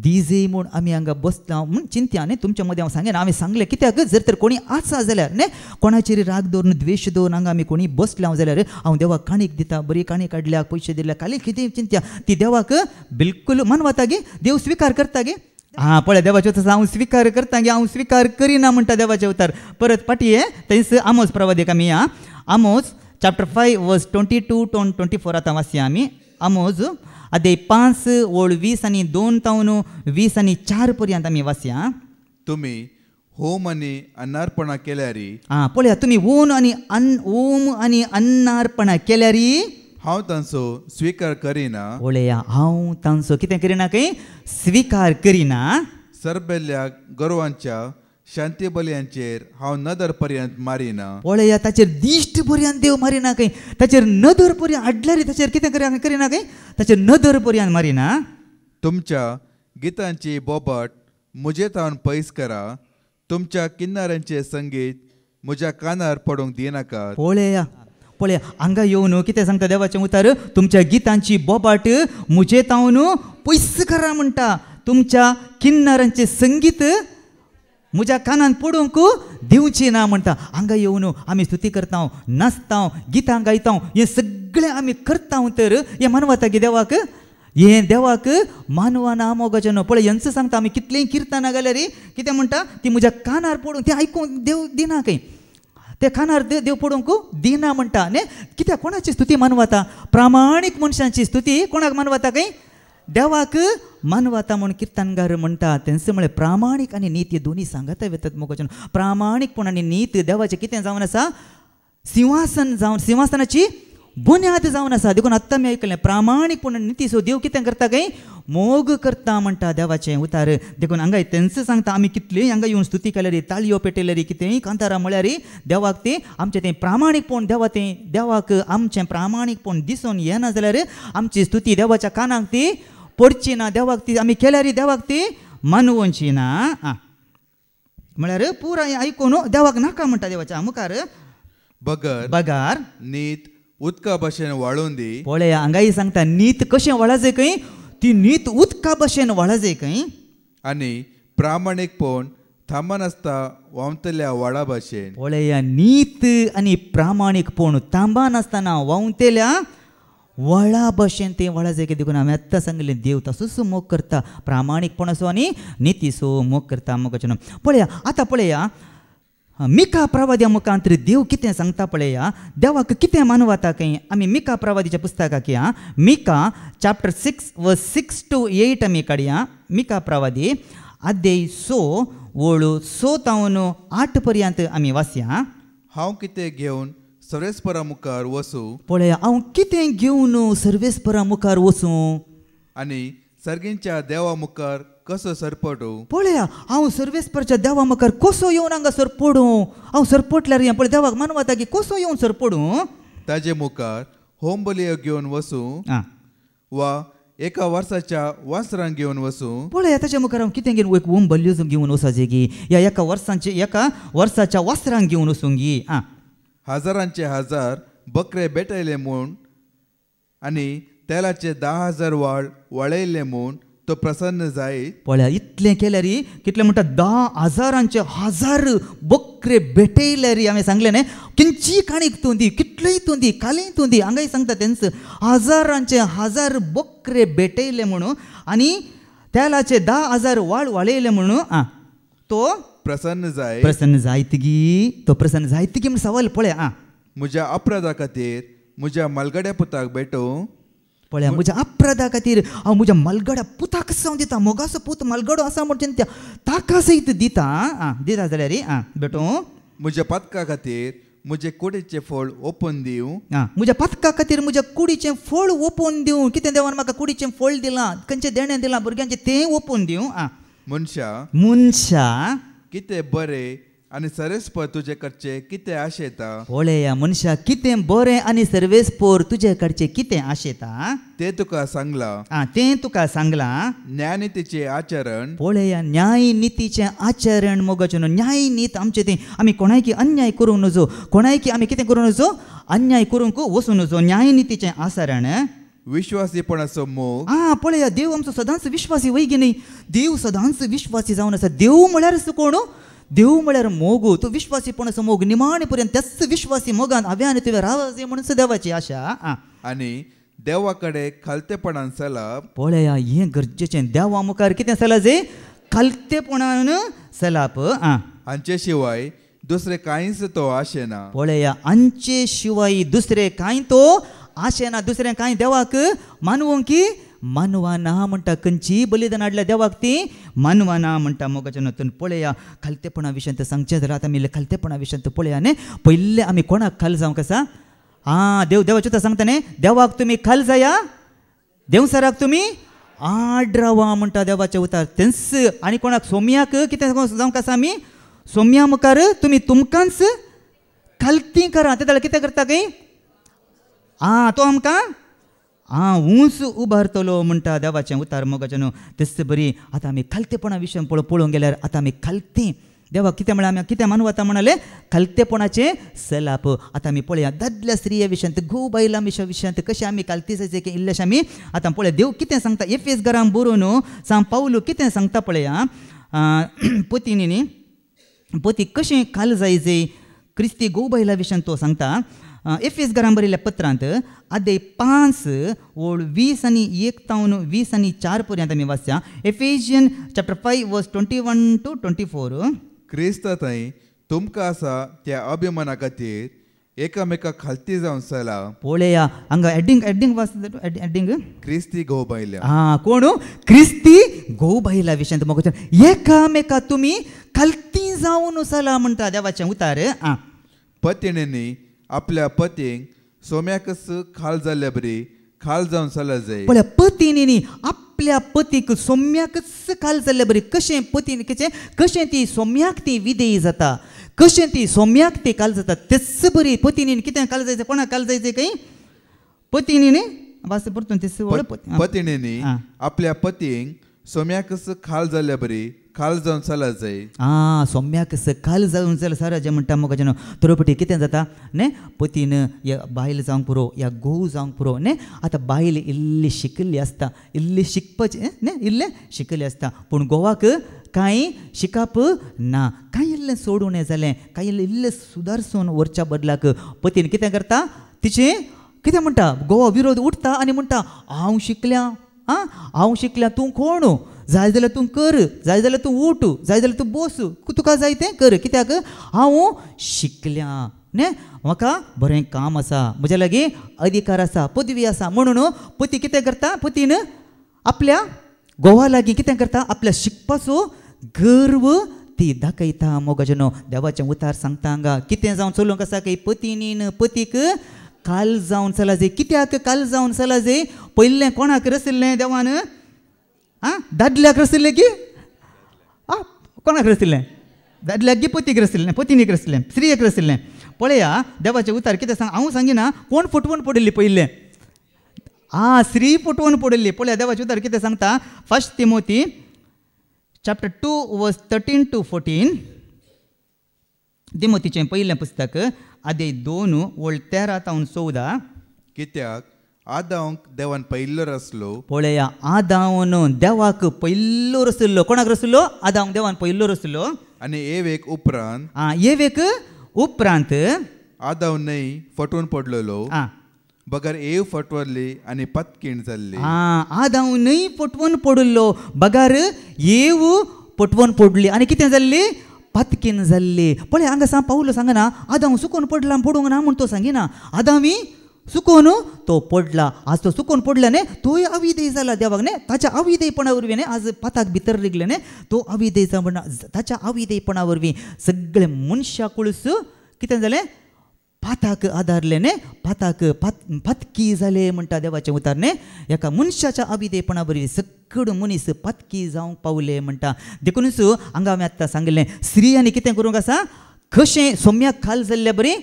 A: दिजे म्हूण आमी हांगा बसता म्हूण चिंत्या न्ही तुमच्या मदीं हांव सांगेन हांवें सांगलें कित्याक जर तर कोणी आसा जाल्यार न्ही कोणाचेर राग दवरून द्वेश दवरून हांगा आमी कोणी बसल्या जाल्यार हांव देवाक काणीक दिता बरी काणी काडल्याक पयशे दिल्याक काली कितें चिंत्या ती देवाक बिलकूल मन वता गे देव स्विकार करता गे पळय देवाचे उतार हांव स्विकार करता गे हांव स्विकार करिना म्हणटा देवाचे उतार परत पाटी थंयच आमोस प्रवादीक आमी या आमोस चॅप्टर 5 वर्स 22 to 24 आतां वाचया आमी आमोस अध्याय 5 ओळ 20 आनी 2 तावन 20 आनी 4 पर्यंत आमी वाचया
B: तुम्ही होम आनी अन्नार्पणा केल्यारी
A: पळया तुमी ओम आनी अन्नार्पणा केल्यारी
B: हांव तांचो स्विकार करिना
A: पळया हांव तांचो कितें करिना खंय स्विकार करिना
B: सरबेल्ल्या गोरवांच्या शांती बलयांचेर हांव नदर पर्यंत मारिना
A: पळया ताचेर दिश्ट पर्यंत देव मारिना खंय ताचेर नदर पर्यंत हाडल्यार ताचेर कितें करिना खंय ताचेर नदर पर्यंत मारिना तुमच्या
B: गितांची बोबाट म्हजे तावन पयस करा तुमच्या किन्नारांचे संगीत म्हज्या कानार पडूंक दिनाकात
A: पळया पळया हांगा येवन कितें सांगता देवाचें उतार तुमच्या गितांची बोबाट म्हजे तावन पयस करा म्हणटा तुमच्या किन्नारांचे संगीत म्हज्या कानान पडूंक दिवची ना म्हणटा हांगा येवन आमी स्तुती करता नाचता गितां गायता हें सगळें आमी करता तर हें मानवता गे देवाक हें देवाक मानवाना मोगाचें न्हू पळय हेंच सांगता आमी कितलेंय किर्तना जाल्यार कितें म्हणटा ती म्हज्या कानार पडून तें आयकूंक देव दिना खंय ते कानार देव पडूंक दिना म्हणटा न्ही कित्याक कोणाची स्तुती मानवता प्रामाणीक मनशांची स्तुती कोणाक मानवता खंय देवाक मानवता म्हूण किर्तनगार म्हणटा तेंच म्हळ्यार प्रामाणीक आनी नीत हे दोनी सांगता वेतात मोगाचें प्रामाणीकपण आनी नीत देवाचें कितें जावन आसा सिंहासन जावन सिंहासनाची बुन्याद जावन आसा देखून आत्तां आमी आयकलें प्रामाणीकपण आनी निती सो देव कितें करता खंय मोग करता म्हणटा देवाचें उतार देखून हांगा तेंच सांगता आमी कितलेंय हांगा येवन स्तुती केल्यार ताळयो पेटयल्यार कितेंय कांतारां म्हळ्यार देवाक तें आमचें तें प्रामाणीकपण देवाक आमचें प्रामाणीकपण दिसून येना जाल्यार आमची स्तुती देवाच्या कानाक ती पडची ना देवाक ती आमी केल्यार देवाक ती मानवची ना म्हळ्यार पुराय आयकून देवाक नाका म्हणटा देवाच्या मुखार बगार
B: नीत उदका भशेन वाळून दी
A: पळया हांगाय सांगता नीत कशें वळाजे खंय ती नीत उदका भशेन वळाजे खंय
B: आनी प्रामाणीकपण थांबन आसता वावतल्या व्हाळा भशेन
A: पळया नीत आनी प्रामाणीकपण तांबान आसतना वावतेल्या व्हळा भशेन तें वळाजे की देखून हांवें आत्तां सांगलें देव तसोच मोग करता प्रामाणीकपण असो आनी नितीसो मोग करता मोगाचें पळया आतां पळया मिका प्रवाद्या मुखांतर देव कितें सांगता पळया देवाक कितें मानवता खंय आमी मिका प्रवादीच्या पुस्तकाक या मिका चॅप्टर 6 वर्स 6 to 8 आमी काडया मिका प्रवादी अध्याय 6 वळू 6 तावन 8 पर्यंत आमी वाचया
B: हांव कितें घेवन सर्वेस्परा मुखार वचूं
A: पळया हांव कितें घेवन सर्वेस्परा मुखार वचूं
B: आनी सर्गींच्या देवा मुखार कसो सरपटूं
A: पळया हांव सर्वेस्परच्या देवा मुखार कसो येवन हांगा सरपडूं हांव सरपटल्यार हें पळय देवाक मानवता की कसो येवन सरपडूं
B: ताजे मुखार होम बलयो घेवन वचूं वा एका वर्साच्या वासरांक घेवन वचूं
A: पळया ताच्या मुखार हांव कितें घेवन होम बल्यो घेवन वचाचे गी या एका वर्साच्या वासरांक घेवन वचूं गी
B: हजारांचे हजार बकरे बेटयले म्हूण आनी तेलाचे 10,000 वाळ वळयले म्हूण तो प्रसन्न जायत
A: पळया इतलें केल्यार कितलें म्हणटा 10,000चे 1000 बकरे भेटयल्यार हांवें सांगलें न्ही किंची काणीक तूं दी कितलेंय तूं दी कालीय तूं दी हांगाय सांगता तेंच 1000चे 1000 बकरे भेटयले म्हणून आनी तेलाचे 10,000 वाळ वळयले म्हणून तो प्रसन्न जायत गी तो प्रसन्न जायत गी म्हण सवाल पळया
B: म्हज्या अपराधा खातीर म्हज्या मलगड्या पुताक भेटूं
A: पळया म्हज्या अपराधा खातीर हांव म्हज्या मलगड्या पुताक जावन दिता मोगाचो पूत मलगडो आसा म्हणून त्या ताका सयत दिता दिता जाल्यार बेटो
B: म्हज्या पथका खातीर म्हजे कुडीचे फळ ओपून दिवं
A: म्हज्या पथका खातीर म्हज्या कुडीचें फळ ओपून दिवं कितें देवान म्हाका कुडीचें फळ दिलां खंयचें देणें दिलां भुरग्यांचें तें ओपून दिवं मनशा
B: कितें बरें आनी सर्वेस्पर तुजे कडचे कितें आशेता
A: पळया मनशा कितें बरें आनी सर्वेस्पर तुजे कडचें कितें आशेता
B: तें तुका सांगलां
A: तें तुका सांगलां
B: न्यायनितीचें आचरण
A: पळया न्याय नितीचें आचरण मोगाचें न्याय नीत आमचें तें आमी कोणायकी अन्याय करूंक नजो कोणायकी आमी कितें करूंक नजो अन्याय करूंक वचूं नजो न्याय नितीचें आचरण
B: विश्वासीपणाचो मोग
A: पळया देव आमचो सदांच विश्वासी वय न्ही देव सदांच विश्वासी जावन आसा देव म्हळ्यार कोण देव म्हळ्यार मोग तो विश्वासीपणाचो मोग निमाणे पर्यंत त्याच विश्वासी मोगान हांवें आनी तुवें रावचे म्हणून देवाची आशा
B: आनी देवा कडेन खालतेपणान सलाप
A: पळया हें गरजेचें देवा मुखार कितें सला जे खालतेपणान सलाप
B: हांचे शिवाय दुसरें कांयच तो आशेना
A: पळया हांचे शिवाय दुसरें कांय तो आशेना दुसरें कांय देवाक मानवंक की मानवा ना म्हणटा खंयची बलिदान हाडल्या देवाक ती मानवा ना म्हणटा मोगाच्या नोतून पळया खालतेपणा विशयांत सांगचें जाल्यार आतां आमी खालतेपणा विशयांत पळया न्ही पयले आमी कोणाक खाल जावंक आसा देव देवाचें सांगता न्ही देवाक तुमी खाल जाया देवसराक तुमी आड रावा म्हणटा देवाचें उतार तेंच आनी कोणाक सोम्याक कितें जावंक आसा आमी सोम्या मुखार तुमी तुमकांच खालती करा ते जाल्यार कितें करता काय तो आमकां ऊंच उबारतलो म्हणटा देवाचें उतार मोगाचें न्हू तेच बरी आतां आमी खालतेपणा विशय पळोवंक गेल्यार आतां आमी खालतें देवाक कितें म्हळ्यार आमी कितें मानू आतां म्हणाले खालतेपणाचें सलाप आतां आमी पळया दादल्या स्त्रिये विशयांत घोव बायलां विशयांत कशें आमी खालती जायचे इल्लेशें आमी आतां पळया देव कितें सांगता एफेस घरान बरोवन सांग पावलो कितें सांगता पळया पतीनी न्ही पती कशें खाल जायचे क्रिस्ती घोव बायलां विशयांत तो सांगता एफेस घरान बरयल्ल्या पत्रांत आदे 5 ओळ 20 आनी 1 तावन 20 आनी 4 पर्यंत आमी वाचया एफेजियन चॅप्टर 5 वर्स 21 to 24
B: क्रिस्त थंय तुमकां आसा त्या अभिमाना खातीर एकामेकाक खालती जावन चला
A: पळया हांगा एडिंग वाच एडिंग
B: क्रिस्ती घोव बायल्या
A: कोण क्रिस्ती घोव बायला विशयांत म्हाका एकामेका तुमी खालती जावन चला म्हणटा देवाचें उतार
B: पत्नींनी आपल्या पतीक सोम्याकच खाल जाल्ल्या बरी खाल जावन चला जाय
A: पळया पतीनी आपल्या पतीक सोम्याकच खाल जाल्ल्या बरी कशें पतीन कशें ती सोम्याक ती विधेय जाता कशें ती सोम्याक ती काल जाता तेच बरी पतीनी कितें काल जायचें कोणाक काल जायचें काय पतीनी वाच परतून तेच
B: पत्नींनी आपल्या पतीक सोम्याकच खाल जाल्ल्या बरी खाल जावन चला जाय
A: सोम्याकच खाल जावन चल सारा जें म्हणटा म्हाका न्हू तरोपटी कितें जाता न्ही पतीन या बायल जावंक पुरो या घोव जावंक पुरो न्ही आतां बायल इल्ली शिकिल्ली आसता इल्ली शिकपाचें न्ही इल्लें शिकिल्ली आसता पूण घोवाक कांय शिकप ना कांय इल्लें सोडून हें जालें कांय इल्लें सुदारसून व्हरच्या बदलाक पतीन कितें करता तिचें कितें म्हणटा घोवा विरोध उठता आनी म्हणटा हांव शिकल्या तूं कोण जाय जाल्यार तूं कर जाय जाल्यार तूं उठ जाय जाल्यार तूं बस तुका जाय तें कर कित्याक हांव शिकल्या न्ही म्हाका बरें काम आसा म्हज्या लागीं अधिकार आसा पदवी आसा म्हणून पती कितें करता पतीन आपल्या घोवा लागीं कितें करता आपल्या शिकपाचो गर्व ती दाखयता मोगाचें न्हू देवाचें उतार सांगता हांगा कितें जावन चलोवंक आसा की पतीनीन पतीक काल जावन चला जाय कित्याक काल जावन चला जाय पयलें कोणाक रचयल्लें देवान दादल्याक रचयल्लें की कोणाक रचयल्लें दादल्याक की पतीक रचयल्लें पतीनीक रचयल्लें स्त्रियेक रचयल्लें पळया देवाचें उतार कितें सांग हांव सांगिना कोण फुटवून पडली पयलें स्त्री फुटवून पडली पळया देवाचें उतार कितें सांगता 1 तिमोथी चॅप्टर 2 वर्स 13 to 14 तिमोथीचें पयलें पुस्तक आदे 2 ओळ 13 तावन 14
B: कित्याक आदावंक देवान पयल्लो रचलो
A: पळया आदावन देवाक पयल्लो रचयल्लो कोणाक रचयल्लो आदावंक देवान पयल्लो रचयल्लो
B: आनी एवेक उपरांत
A: उपरांत
B: आदाव न्हय फटवून पडलेलो बगर एव फटवरली आनी पत्कीण जाल्ली
A: आदाव न्हय फटवून पडलो बगार एव फटवून पडली आनी कितें जाल्ली पत्कीन जाल्ली पळय हांगा पावलो सांगना आदाव सुकून पडला पडूंक ना म्हण तो सांगिना आदावी सुकोन तो पडला. आज तो सुकोन पडला न्ही तोय अविधेय जाला देवाक न्ही. ताच्या अविधेयपणा वरवीं न्ही आज पाताक भितर रिगले न्ही तो अविधेय जावन ताच्या अविधेयपणा वरवीं सगळे मनशा कुळस कितें जालें पाताक आदारले न्ही पाताक पातकी जाले म्हणटा देवाचें उतार न्ही. एका मनशाच्या अविधेयपणा वरवीं सगळे मनीस पातकी जावंक पावले म्हणटा. देखूनच हांगा हांवें आतां सांगिल्लें स्त्रियांनी कितें करूंक आसा कशें सोम्याक खाल जाल्ल्या बरी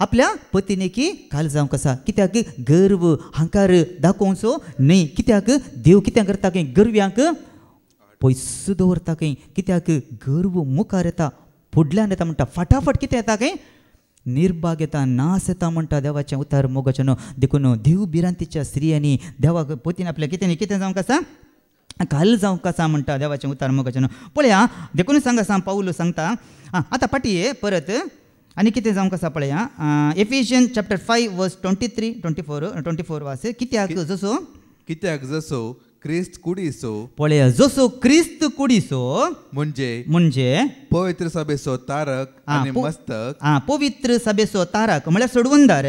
A: आपल्या पत्नीकी खाल जावंक आसा. कित्याक गर्व अहंकार दाखोवचो न्ही. कित्याक देव कितें करता की गर्व्यांक पयस दवरता खंय. कित्याक गर्व मुखार येता फुडल्यान येता म्हणटा फटाफट कितें येता खंय निर्भाग येता नास येता म्हणटा देवाचें उतार मोगाचें. देखून देव बिरांतीच्या स्त्रियांनी देवाक पतीन आपल्या कितें कितें जावंक आसा खाल जावंक आसा म्हणटा देवाचें उतार मोगाचें. पळया देखून सांगा पाऊल सांगता आतां पाटी परत आनी कितें जावंक आसा पळया. एफिशियन चॅप्टर 5 वर्स 23-24 वास. कित्याक जसो क्रिस्त कुडीसो पळया जसो क्रिस्त कुडीसो म्हणजे
B: पवित्र सभेचो तारक आनी मस्तक.
A: पवित्र सभेचो तारक म्हळ्यार सोडवंदार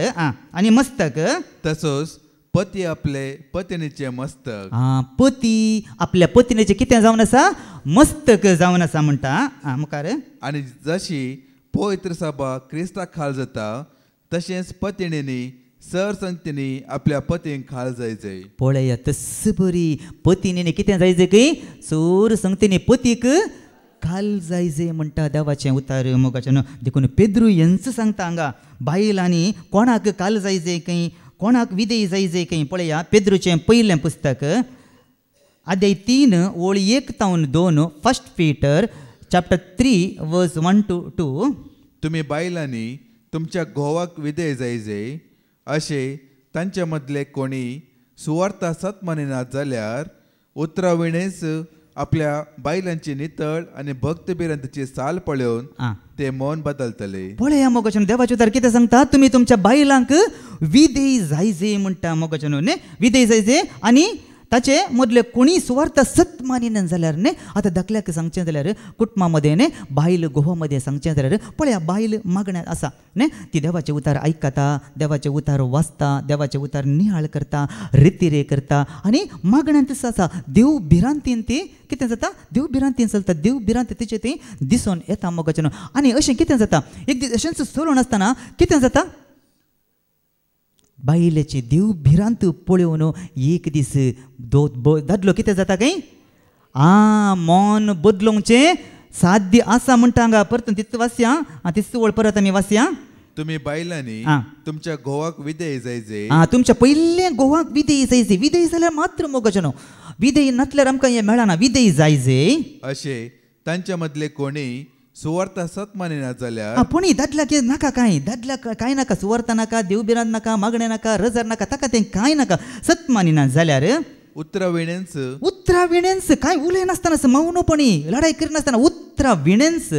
A: आनी मस्तक. तसोच
B: पती आपले पत्नीचे मस्तक.
A: पती आपल्या पत्नीचे कितें जावन आसा मस्तक जावन आसा म्हणटा. मुखार
B: आनी जशी पवित्र सभा क्रिस्ताक खाल जाता तशेंच पत्नींनी सरसंगतीनी आपल्या पतींक खाल जायचे.
A: पळया तस बरी पत्नीने कितें जायचे की सरसंगतीनी पतीक खाल जायचे म्हणटा देवाचें उतार मोगाचें. देखून पेद्रू यांच सांगता हांगा बायल आनी कोणाक खाल जायचे खंय कोणाक विधेय जायचे खंय. पळया पेद्रूचें पयलें पुस्तक अध्याय 3 ओळ 1-2 फर्स्ट पीटर चॅप्टर 3 वर्स 1-2.
B: तुम्ही बायलांनी तुमच्या घोवाक विधेय जायचे अशें तांचे मदले कोणी सुवार्ता सत मानिनात जाल्यार उतराविणेच आपल्या बायलांची नितळ आनी भक्त बिरांतीची साल पळोवन ते मन बदलतले.
A: पळया मोगाचें देवाचें उतार कितें सांगता तुमी तुमच्या बायलांक विधेय जायचे म्हणटा मोगाचें न्ही. विधेय जायचे आनी ताचे मदले कोणी सुवार्थ सत मानिनात जाल्यार न्ही. आतां दाखल्याक सांगचें जाल्यार कुटुंबा मदें न्ही बायल घोवा मदें सांगचें जाल्यार पळया बायल मागण्यात आसा न्ही. ती देवाचें उतार आयकता देवाचें उतार वाचता देवाचें उतार नियाळ करता रितीरे करता आनी मागण्यांत आसा. देव भिरांतीन ती कितें जाता देव भिरांतीन चलता. देव भिरांत तिचें ती दिसून येता मोगाचें. आनी अशें कितें जाता एक दीस अशेंच चलून आसतना कितें जाता बायलेची देव भिरांत पळोवन एक दीस दादलो कितें जाता काय मन बदलोवचें साध्य आसा म्हणटा हांगा. परतून तितू वाचया तितू वळ परत आमी वाचया.
B: तुम्ही बायलांनी तुमच्या घोवाक विधेय जायचे.
A: तुमच्या पयले घोवाक विधेय जायचे. विधेय जाल्यार मात्र मोगाचें विधेय नासल्यार आमकां हें मेळना. विधेय जायचे
B: अशें तांच्या मदले कोणी सुवार्ता सत मानिनात जाल्यार
A: पुणी दादल्याक नाका कांय नाका सुवार्ता नाका देव बिरांत नाका मागणें नाका रजार नाका ताका तें कांय नाका. सत मानिनात जाल्यार उतराविणेंच कांय उलयनासतना मौनपणी लढाई करिनासतना उतराविणेंच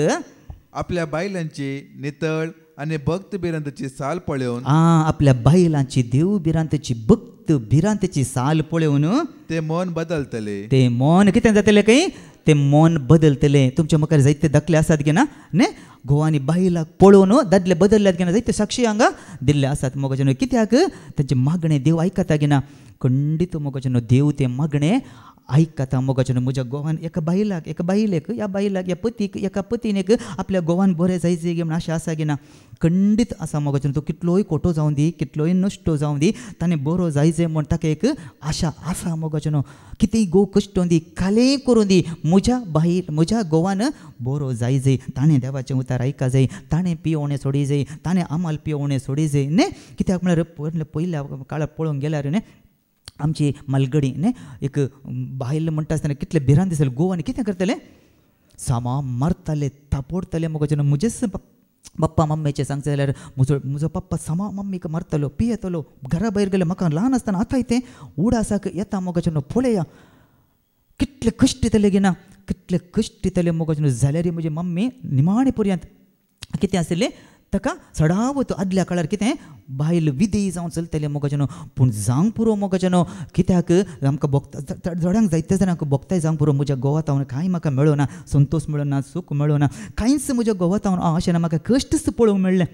B: आपल्या बायलांची नितळ आनी भक्त बिरांतीची साल पळोवन
A: आपल्या बायलांची देव बिरांतीची भक्त बिरांतीची साल पळोवन
B: ते मन बदलतले.
A: ते मन कितें जातलें काय ते मन बदलतले. तुमच्या मुखार जायते दाखले आसात गे ना न्ही. घोवानी बायलाक पळोवन दादले बदलल्यात गे ना जायते साक्षी हांगा दिल्ले आसात मोगाचें. कित्याक तांचे मागणें देव आयकता गे ना खंडीत मोगाचें देव ते मागणें आयकता मोगाचें. म्हज्या गोवान एका बायलेक या पतीक एका पतीनेक आपल्या गोवान बरें जायचें गे म्हण आशा आसा गे ना खंडीत आसा मोगाचें. तो कितलोय खोटो जावं दी कितलोय नश्टो जावं दी ताणें बरो जायचें म्हण ताका एक आशा आसा मोगाचें. कितेंय गो कश्ट दी कालेय करूं दी म्हज्या गोवान बरो जायचें. ताणें देवाचें उतार आयका जाय ताणें पियोवणें सोडी जाय ताणें आमाल पियोवणें सोडी जाय न्ही. कित्याक म्हळ्यार पयल्या काळार पळोवंक गेल्यार न्ही आमची मालगडी न्ही एक बायल म्हणटा आसतना कितले भिरांत दिसले. गोवानी कितें करतले सामा मारताले तापोडताले मोगाचें. म्हजेच पप्पा मम्मीचें सांगचें जाल्यार म्हजो पप्पा सामा मम्मीक मारतालो पियेतालो घरा भायर गेले म्हाका ल्हान आसतना आतांय तें उडासाक येता मोगाचें. पळया कितले कश्ट दितले गे ना कितले कश्ट दितले मोगाचें. जाल्यार म्हजी मम्मी निमाणे पर्यंत कितें आसलें ताका सडावत आदल्या काळार कितें बायल विधेय जावन चलतलें मोगाचें. पूण जावंक पुरो मोगाचें. कित्याक आमकां भोगता चडांक जायते जाणांक भोगताय जावंक पुरो. म्हज्या गोवात हांव कांय म्हाका मेळोना संतोश मेळना सूख मेळोना कांयच म्हज्या गोवात हांव अशें ना म्हाका कश्टच पळोवंक मेळ्ळें.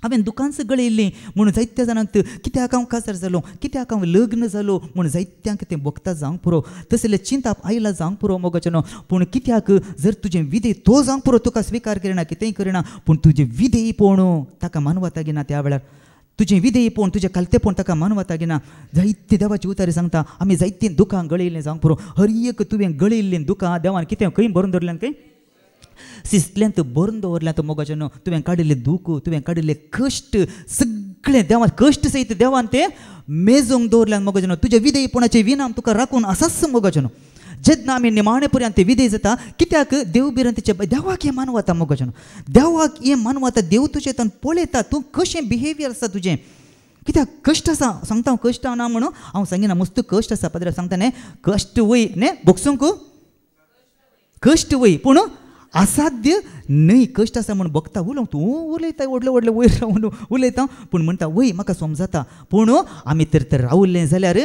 A: हांवें दुकानच गळयल्लीं म्हणून जायत्या जाणांक कित्याक हांव काजार जालो, कित्याक हांव लग्न जालो म्हणून जायत्यांक तें भोगता जावंक पुरो, तसले चिंताप आयला जावंक पुरो मोगाचें पूण कित्याक जर तुजें विधेय तो जावंक पुरो तुका स्विकार करिना कितेंय करिना पूण तुजें विधेय पळोवन ताका मानवता घेना त्या वेळार तुजें विधेय पळोवन तुजें कालतेपण ताका मानवता घेना जायते देवाची उतारी सांगता आमी जायतीं दुखां गळयिल्लें जावंक पुरो हर एक तुवें गळयिल्लीं दुखां देवान कितें खंय भरून दवरल्यान खंय शिस्तल्यांत बरून दवरल्यांत मोगाचें तुवें काडिल्लें दूख तुवें काडिल्ले कश्ट सगळें देवान कश्ट सयत देवान तें मेजोंक दवरल्यान मोगाचें तुज्या विधेयपणाचें विनाम तुका राखून आसाच मोगाचें जेन्ना आमी निमाणे पर्यंत तें विधेय जाता कित्याक देव बिरांतीच्या देवाक हें मानवता मोगाचें देवाक हें मानवता देव तुजें तन पळयता तूं कशें बिहेवियर आसा तुजें कित्याक कश्ट आसा सांगता हांव कश्ट ना म्हणून हांव सांगिना मस्त कश्ट आसा पाद्र्याक सांगता न्ही कश्ट वय न्ही भोगसूंक कश्ट वय पूण असाध्य न्हय कश्ट आसा म्हूण भोगता उलोवंक तूं उलयता व्हडले व्हडले वयर रावन उलयता पूण म्हणटा वय म्हाका समजता पूण आमी तर रावल्लें जाल्यार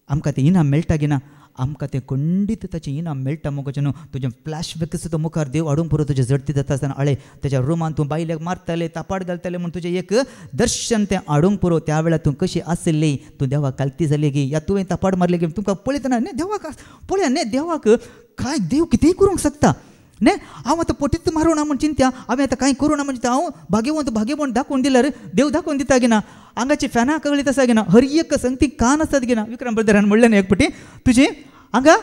A: आमकां तें इनाम मेळटा गी ना आमकां तें खंडीत ताचें इनाम मेळटा मोगाचें तुजें फ्लॅशबॅक सुद्दां मुखार देव हाडूंक पुरो तुजें जडती जाता आसतना आळे तेज्या रुमान तूं बायलेक मारताले तापाड घालताले म्हूण तुजें एक दर्शन तें हाडूंक पुरो त्या वेळार तूं कशी आसली तूं देवाक कालती जाली गी या तुवें तापाड मारले गी तुमकां पळयतना न्ही देवाक पळया न्ही देवाक काय देव कितेंय करूंक शकता न्ही हांव आतां पटीत मारूं ना म्हण चिंत्या हांवें आतां कांय करूं ना म्हणजे हांव भाग्यवंत दाखोवन दिल्यार देव दाखोवन दिता गी ना आंगाची फॅनां कगळीत आसा गी ना हर एक संगती कान आसतात गी ना विक्रम ब्रदरान म्हणलें न्ही एक पटी तुजी हांगा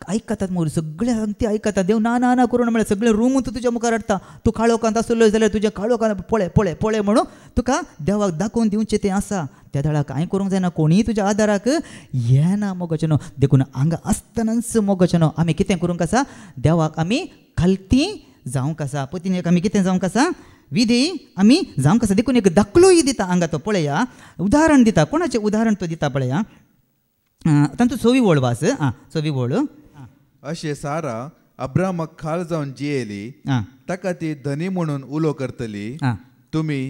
A: आयकतात मोर सगळे संगती आयकतात देव ना ना ना करूं म्हळ्यार सगळे रूम तुज्या मुखार हाडटा तूं काळो कांत आसलो जाल्यार तुज्या काळो कांत पळय पळय पळय म्हणून तुका देवाक दाखोवन दिवचें तें आसा त्या दाळा कांय करूंक जायना कोणीय तुज्या आदाराक येना मोगाचें देखून हांगा आसतनाच मोगाचें आमी कितें करूंक आसा देवाक आमी खालती जावंक आसा पत्नीक आमी कितें जावंक आसा विधी आमी जावंक आसा देखून एक दाखलोय दिता हांगा तो पळया उदाहरण दिता कोणाचें उदाहरण तो दिता पळया तांचो सोवी वळ वास सोवी वळ
B: अशें सारा अब्रामाक खाल जावन जियेली ताका ती धनी म्हणून उलो करतली तुमी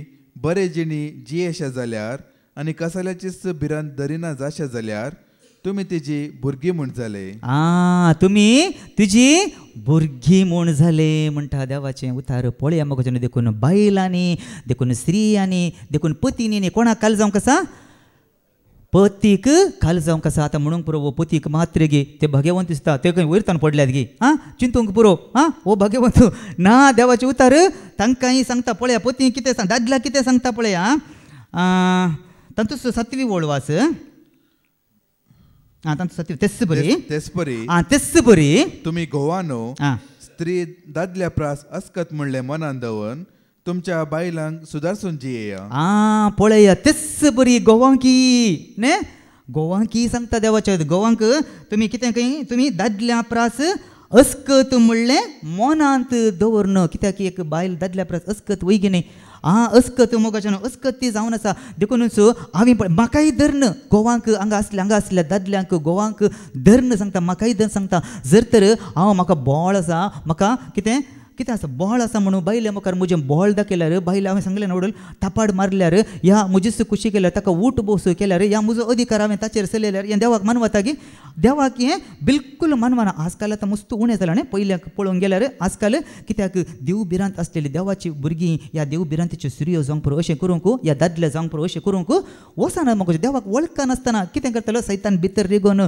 B: बरे जिणी जियेशा जाल्यार आनी कसल्याचीच भिरांत धरिना जाशा जाल्यार तुमी तेजी भुरगीं म्हूण जाले
A: तुमी तुजी भुरगीं म्हूण जाले म्हणटा देवाचें उतार पळया म्हाका देखून बायलांनी देखून स्त्रियांनी देखून पत्नींनी कोणाक काल जावंक आसा पतीक खाल जावंक आसा आतां म्हणूंक पुरो वो पतीक मात्र गे ते भाग्यवंत दिसता ते खंय वयरतान पडल्यात गे चिंतूंक पुरो वो भाग्यवंत ना देवाचें उतार तांकांय सांगता पळया पत्नी कितें सांग दादल्याक कितें सांगता पळया तांचो 7वी वळ वास तांचो 7वी तेच बरी
B: तुमी घोवानो स्त्री दादल्या प्रास अस्कत म्हणलें मनान दवन तुमच्या बायलांक सुदारसून जियेया
A: पळया तेच बरी गोवांकी ने गोवांकी सांगता देवाच्या गोवांक तुमी कितें खंय तुमी दादल्या प्रास अस्कत म्हणलें मनांत दवरन कित्याक एक बायल दादल्या प्रास अस्कत वयगी न्ही अस्कत मोगाचें अस्कत ती जावन आसा देखूनच हांवें म्हाकाय धर्न गोवांक हांगा आसल्या दादल्यांक गोवांक धर्न सांगता म्हाकाय धर्न सांगता जर तर हांव म्हाका बोळ आसा म्हाका कितें आसा बोळ आसा म्हणून बायले मुखार म्हजें बोळ दाखयल्यार बायले हांवें सांगलें नवडल थापाड मारल्यार ह्या म्हजीच खुशी केल्यार ताका उठ बोस केल्यार ह्या म्हजो अधिकार हांवें ताचेर चलयल्यार हें देवाक मानवता गी देवाक हें बिलकूल मानवना आजकाल आतां मस्त उणें जालां न्ही पयल्याक पळोवंक गेल्यार आजकाल कित्याक देव बिरांत आसलेली देवाची भुरगीं ह्या देव बिरांतीच्यो स्त्रियो जावंक पुरो अशें करूंक ह्या दादले जावंक पुरो अशें करूंक वचना म्हाका देवाक वळखनासतना कितें करतलो सैतान भितर रिगोन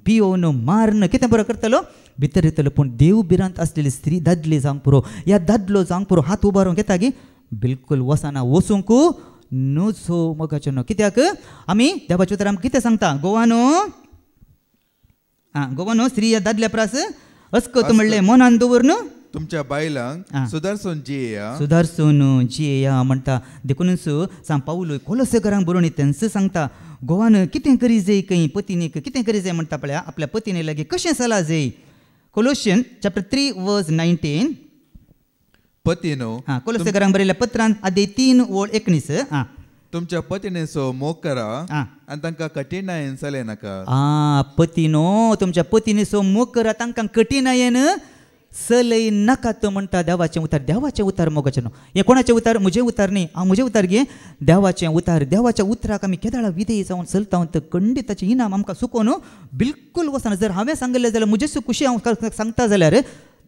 A: पियोवन मारन कितें बरो करतलो भितर येतलो पूण देव बिरांत आसलेली स्त्री दादली जावंक पुरो ह्या दादलो जावंक पुरो हात उबारूंक येता गी बिलकूल वचना वचूंक नजो मोगाचें न्हू कित्याक आमी देवाच्या उतर आमकां कितें सांगता गोवानो स्त्री ह्या दादल्या प्रास अस्कत म्हणलें मनान दवरन
B: तुमच्या बायलांक सुदारसून
A: जियेया म्हणटा देखूनच सांग पावलोय कोलोसे घरांक बरोवन तेंच सांगता गोवान कितें करी जाय खंय पत्नीक कितें करी जाय म्हणटा पळया आपल्या पत्नी लागीं कशें चला जाय कोलोशियन चॅप्टर 3 वर्स 19
B: पतीनो
A: कोलोसे घरांक बरयल्या पत्रांत आदी 3 वळ 19
B: तुमच्या पत्नीचो मोग करा आनी तांकां कठीणायेन चले नाका
A: पतीनो तुमच्या पत्नीचो मोग करा तांकां कठीणायेन चलय नाकात म्हणटा देवाचें उतार मोगाचें न्हू हें कोणाचें उतार म्हजें उतार न्ही हांव म्हजें उतार घे देवाचें उतार देवाच्या उतराक आमी केदाळा विधेय जावन चलता तर खंडीत ताचें इनाम आमकां सुकोवन बिलकूल वचना जर हांवें सांगलें जाल्यार म्हजेच खुशी हांव सांगता जाल्यार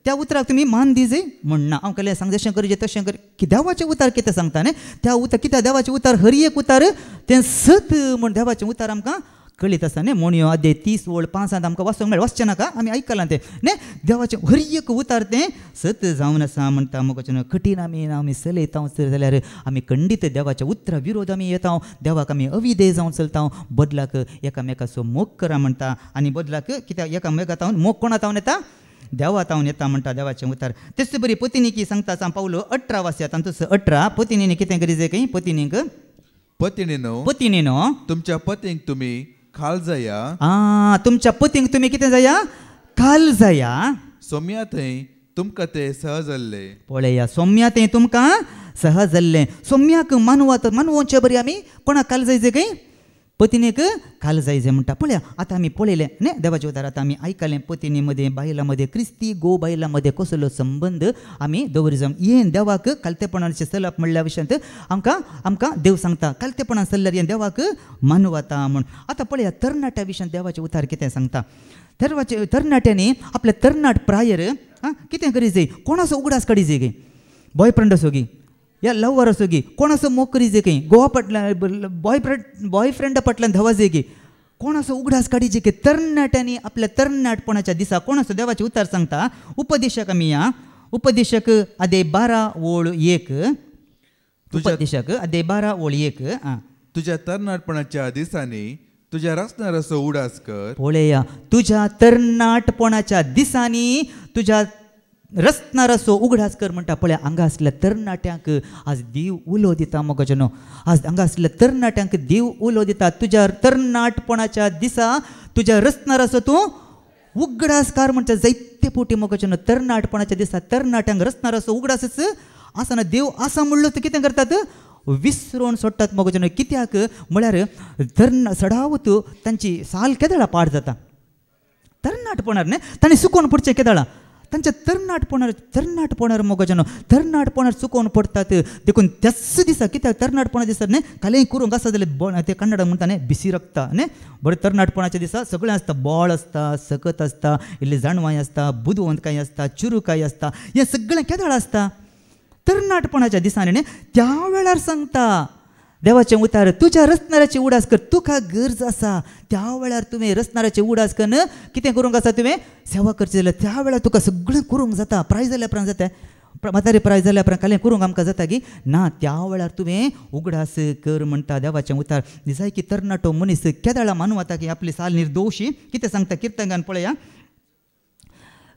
A: त्या उतराक तुम्ही मान दिजे म्हणना हांव कहलें सांग जशें करचें तशें कर की देवाचें उतार कितें सांगता न्ही त्या उतार कित्याक देवाचें उतार हर एक उतार तें सत म्हण देवाचें उतार आमकां कळीत आसा न्ही मोणयो आदे 30 ओळ 5 आमकां वाचूंक मेळ वाचचें नाका आमी आयकलां तें न्ही देवाचें हर एक उतार तें सत जावन आसा म्हणटा मोगाचें कठीण आमी चलयता जाल्यार आमी खंडीत देवाच्या उतरा विरोध आमी येता देवाक आमी अविधेय जावन चलता बदलाक एकामेकाचो मोग करा म्हणटा आनी बदलाक कित्याक एकामेकाक मोग कोणा तावन येता देवा तावन येता म्हणटा देवाचें उतार तेच बरी पत्नीकी सांगता सांग पावलो 18 वाचयात आनी तसो 18 पत्नीने कितें करीत खंय पत्नीक पत्नीनो
B: तुमच्या पतींक तुमी खाल जाया
A: तुमच्या पतींक तुमी कितें जाया खाल जाया
B: सोम्या थंय तुमकां तें सहज जाल्ले
A: पळया सोम्या तें तुमकां सहज जाल्लें सोम्याक मानवोवचे बरी आमी कोणाक खाल जायचे खंय पत्नीक खाल जायचे म्हणटा पळया आतां आमी पळयलें न्ही देवाचें उतार आतां आमी आयकलें पत्नी मदें बायलां मदें क्रिस्ती बायलां मदें कसलो संबंद आमी दवरिजम येन देवाक कालतेपणाचे चलप म्हणल्या विशयांत आमकां देव सांगता कालतेपणान चल्ल्यार हें देवाक मानवता म्हूण आतां पळया तरणाट्या विशयांत देवाचें उतार कितें सांगता तरणाट्यांनी आपल्या तरणाट प्रायर कितें करी जाय कोणाचो उगडास काडी जाय गे बॉयफ्रेंड असो गी या लव्हर असो गी कोणाचो मोग करी जे खंय गोवा पटल्यान बॉयफ्रेंडा पटल्यान धवा जे गी कोणाचो उगडास काडी जे की तरणाट्यांनी आपल्या तरणाटपणाच्या दिसा कोणाचो देवाचे उतार सांगता उपदेशक आमी या उपदेशक आदे 12 ओळ 1 उपदेशक आदे 12 ओळ 1
B: तुझ्या तरणाटपणाच्या दिसांनी तुझ्या रसनारसो उडास कर
A: पळया तुझ्या तरणाटपणाच्या दिसांनी तुझ्या रसनारसो उगडास कर म्हणटा पळय हांगा आसल्या तरणाट्यांक आज देव उलो दिता मोगाचेनो आज हांगा आसल्या तरणाट्यांक देव उलो दिता तुज्या तरणाटपणाच्या दिसा तुज्या रसनारसो तूं उगडास कर म्हणटा जायते पोटी मोगाचेनो तरणाटपणाच्या दिसा तरणाट्यांक रसनारसो उगडासच आसना देव आसा म्हणलो तर कितें करतात विसरून सोडटात मोगाचेनो कित्याक म्हळ्यार सडावत तांची साल केदाळा पाड जाता तरणाटपणार न्ही ताणें सुकोवन पडचें केदाळा तांच्या तरणाटपणार मोगाचेनो तरणाटपणार चुकोवन पडटात देखून त्याच दिसा कित्याक तरणाटपणा दिसा न्ही कालें करूंक आसा जाल्यार ते कन्नड म्हणटा न्ही बिसी रगता न्ही बरें तरणाटपणाच्या दिसा सगळें आसता बोळ आसता सकत आसता इल्ली जाणवाय आसता बुदवंतकाय आसता चुरुकाय आसता हें सगळें केदाळ आसता तरणाटपणाच्या दिसांनी न्ही त्या वेळार सांगता देवाचें उतार तुज्या रसनाराची उडास कर तुका गरज आसा त्या वेळार तुवें रसनाराची उडास कर कितें करूंक आसा तुवें सेवा करची जाल्यार त्या वेळार तुका सगळें करूंक जाता प्राय जाल्या उपरांत जाता म्हातारी प्राय जाल्या उपरांत कालें करूंक आमकां जाता की ना त्या वेळार तुवें उगडास कर म्हणटा देवाचें उतार दिसाय की तरणाटो मनीस केदाळा मानूं वता की आपली साल निर्दोशी कितें सांगता किर्तनान पळया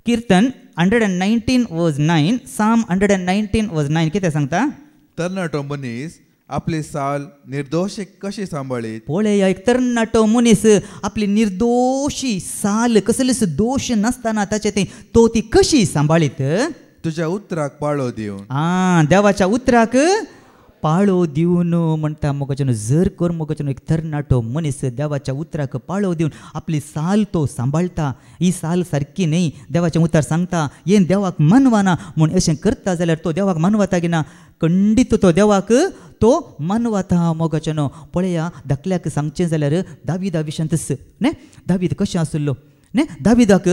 A: कीर्तन 119 वर्स 9 साम 119 वर्स 9 कितें सांगता
B: तरणाटो मनीस आपली साल निर्दोशी कशी सांबाळीत
A: पळया एक तरणाटो मनीस आपली निर्दोशी साल कसलेच दोष नासतना ताचे तो ती कशी सांबाळीत
B: तुझ्या उतराक पाळो दिवन
A: देवाच्या उतराक पाळो दिवन म्हणटा मोगाचेनो जर कर मोगाचेनो एक तरणाटो मनीस देवाच्या उतराक पाळो दिवन आपली साल तो सांबाळटा ही साल सारकी न्ही देवाचें उतार सांगता हें देवाक मानवाना म्हूण अशें करता जाल्यार तो देवाक मानवता की ना खंडीत तो देवाक तो मानवता मोगाचेनो पळया धाकल्याक सांगचें जाल्यार दाविदा विशयान तस न्ही दावीद कशें आसलो न्ही दाविदाक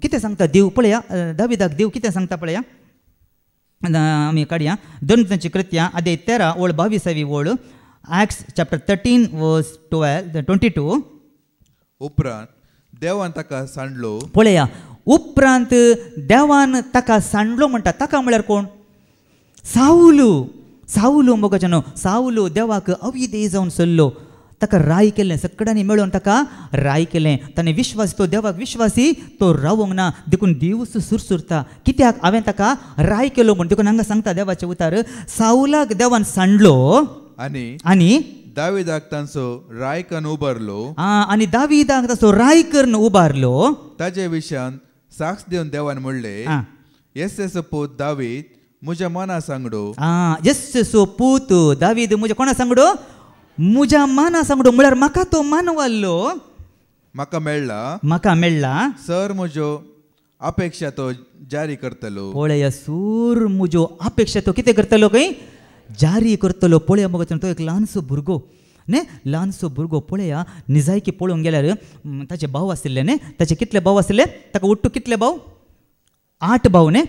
A: कितें सांगता देव पळया दाविदाक देव कितें सांगता पळया आमी काडया दोन कृत्यां आदे 13 ओळ 22 ओळ Acts chapter 13 verse 22
B: उपरांत देवान ताका सांडलो
A: पळया उपरांत देवान ताका सांडलो म्हणटा ताका म्हळ्यार कोण साऊल मोगाचेनो साऊल देवाक अविधेय जावन चल्लो ताका राय केलें सगळ्यांनी मेळोन ताका राय केलें ताणें विश्वास तो देवाक विश्वासी तो रावोंक ना देखून देवूच सुरसुरता कित्याक हांवें ताका राय केलो म्हण देखून हांगा सांगता देवाचें उतार साऊलाक देवान सांडलो आनी
B: दाविदाक तांचो राय करून उबारलो
A: आनी दाविदाक ताचो राय करून उबारलो
B: ताचे विशयान साक्ष दिवन देवान म्हणलें येसेचो पूत दावीद म्हज्या मना सांगडो
A: येसेचो पूत दावीद म्हज्या कोणा सांगडो म्हज्या माना सांगडो म्हळ्यार म्हाका तो मानवाल्लो
B: म्हाका मेळ्ळा सर म्हज्यो अपेक्षा तो जारी करतलो
A: पळया सूर म्हज्यो अपेक्षा तो कितें करतलो खंय जारी करतलो पळया मगो तो एक ल्हानसो भुरगो न्ही ल्हानसो भुरगो पळया निजायकी पळोवंक गेल्यार ताचे भाव आशिल्ले न्ही ताचे कितले भाव आशिल्ले ताका उट्टू कितले भाव 8 भाव ने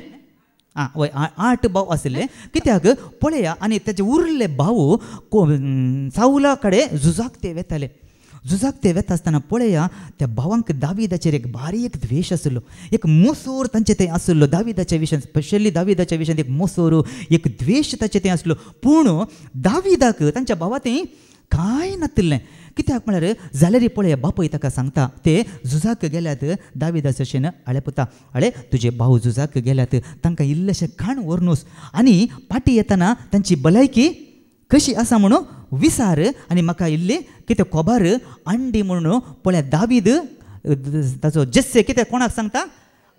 A: वय 8 भाव आसले कित्याक पळया आनी तेजे उरले भाव साऊला कडेन झुजाक ते वेताले झुजाक ते वेता आसतना पळया त्या भावांक दाविदाचेर एक बारीक द्वेश आसलो एक मोसोर तांचे थंय आसलो दाविदाच्या विशयान स्पेशली दाविदाच्या विशयान एक मोसोर एक द्वेश ताचे थंय आसलो पूण दाविदाक तांच्या भावा थंय कांय नासलें कित्याक म्हळ्यार जाल्यार पळय बापूय ताका सांगता ते झुजाक गेल्यात दाविदास अशें आळेपुता आळे तुजे भाव झुजाक गेल्यात तांकां इल्लेशें खाण व्हरनूस आनी पाटी येतना तांची भलायकी कशी आसा म्हणून विचार आनी म्हाका इल्ली कितें खबर अंडी म्हणून पळय दावीद ताचो जस्से कितें कोणाक सांगता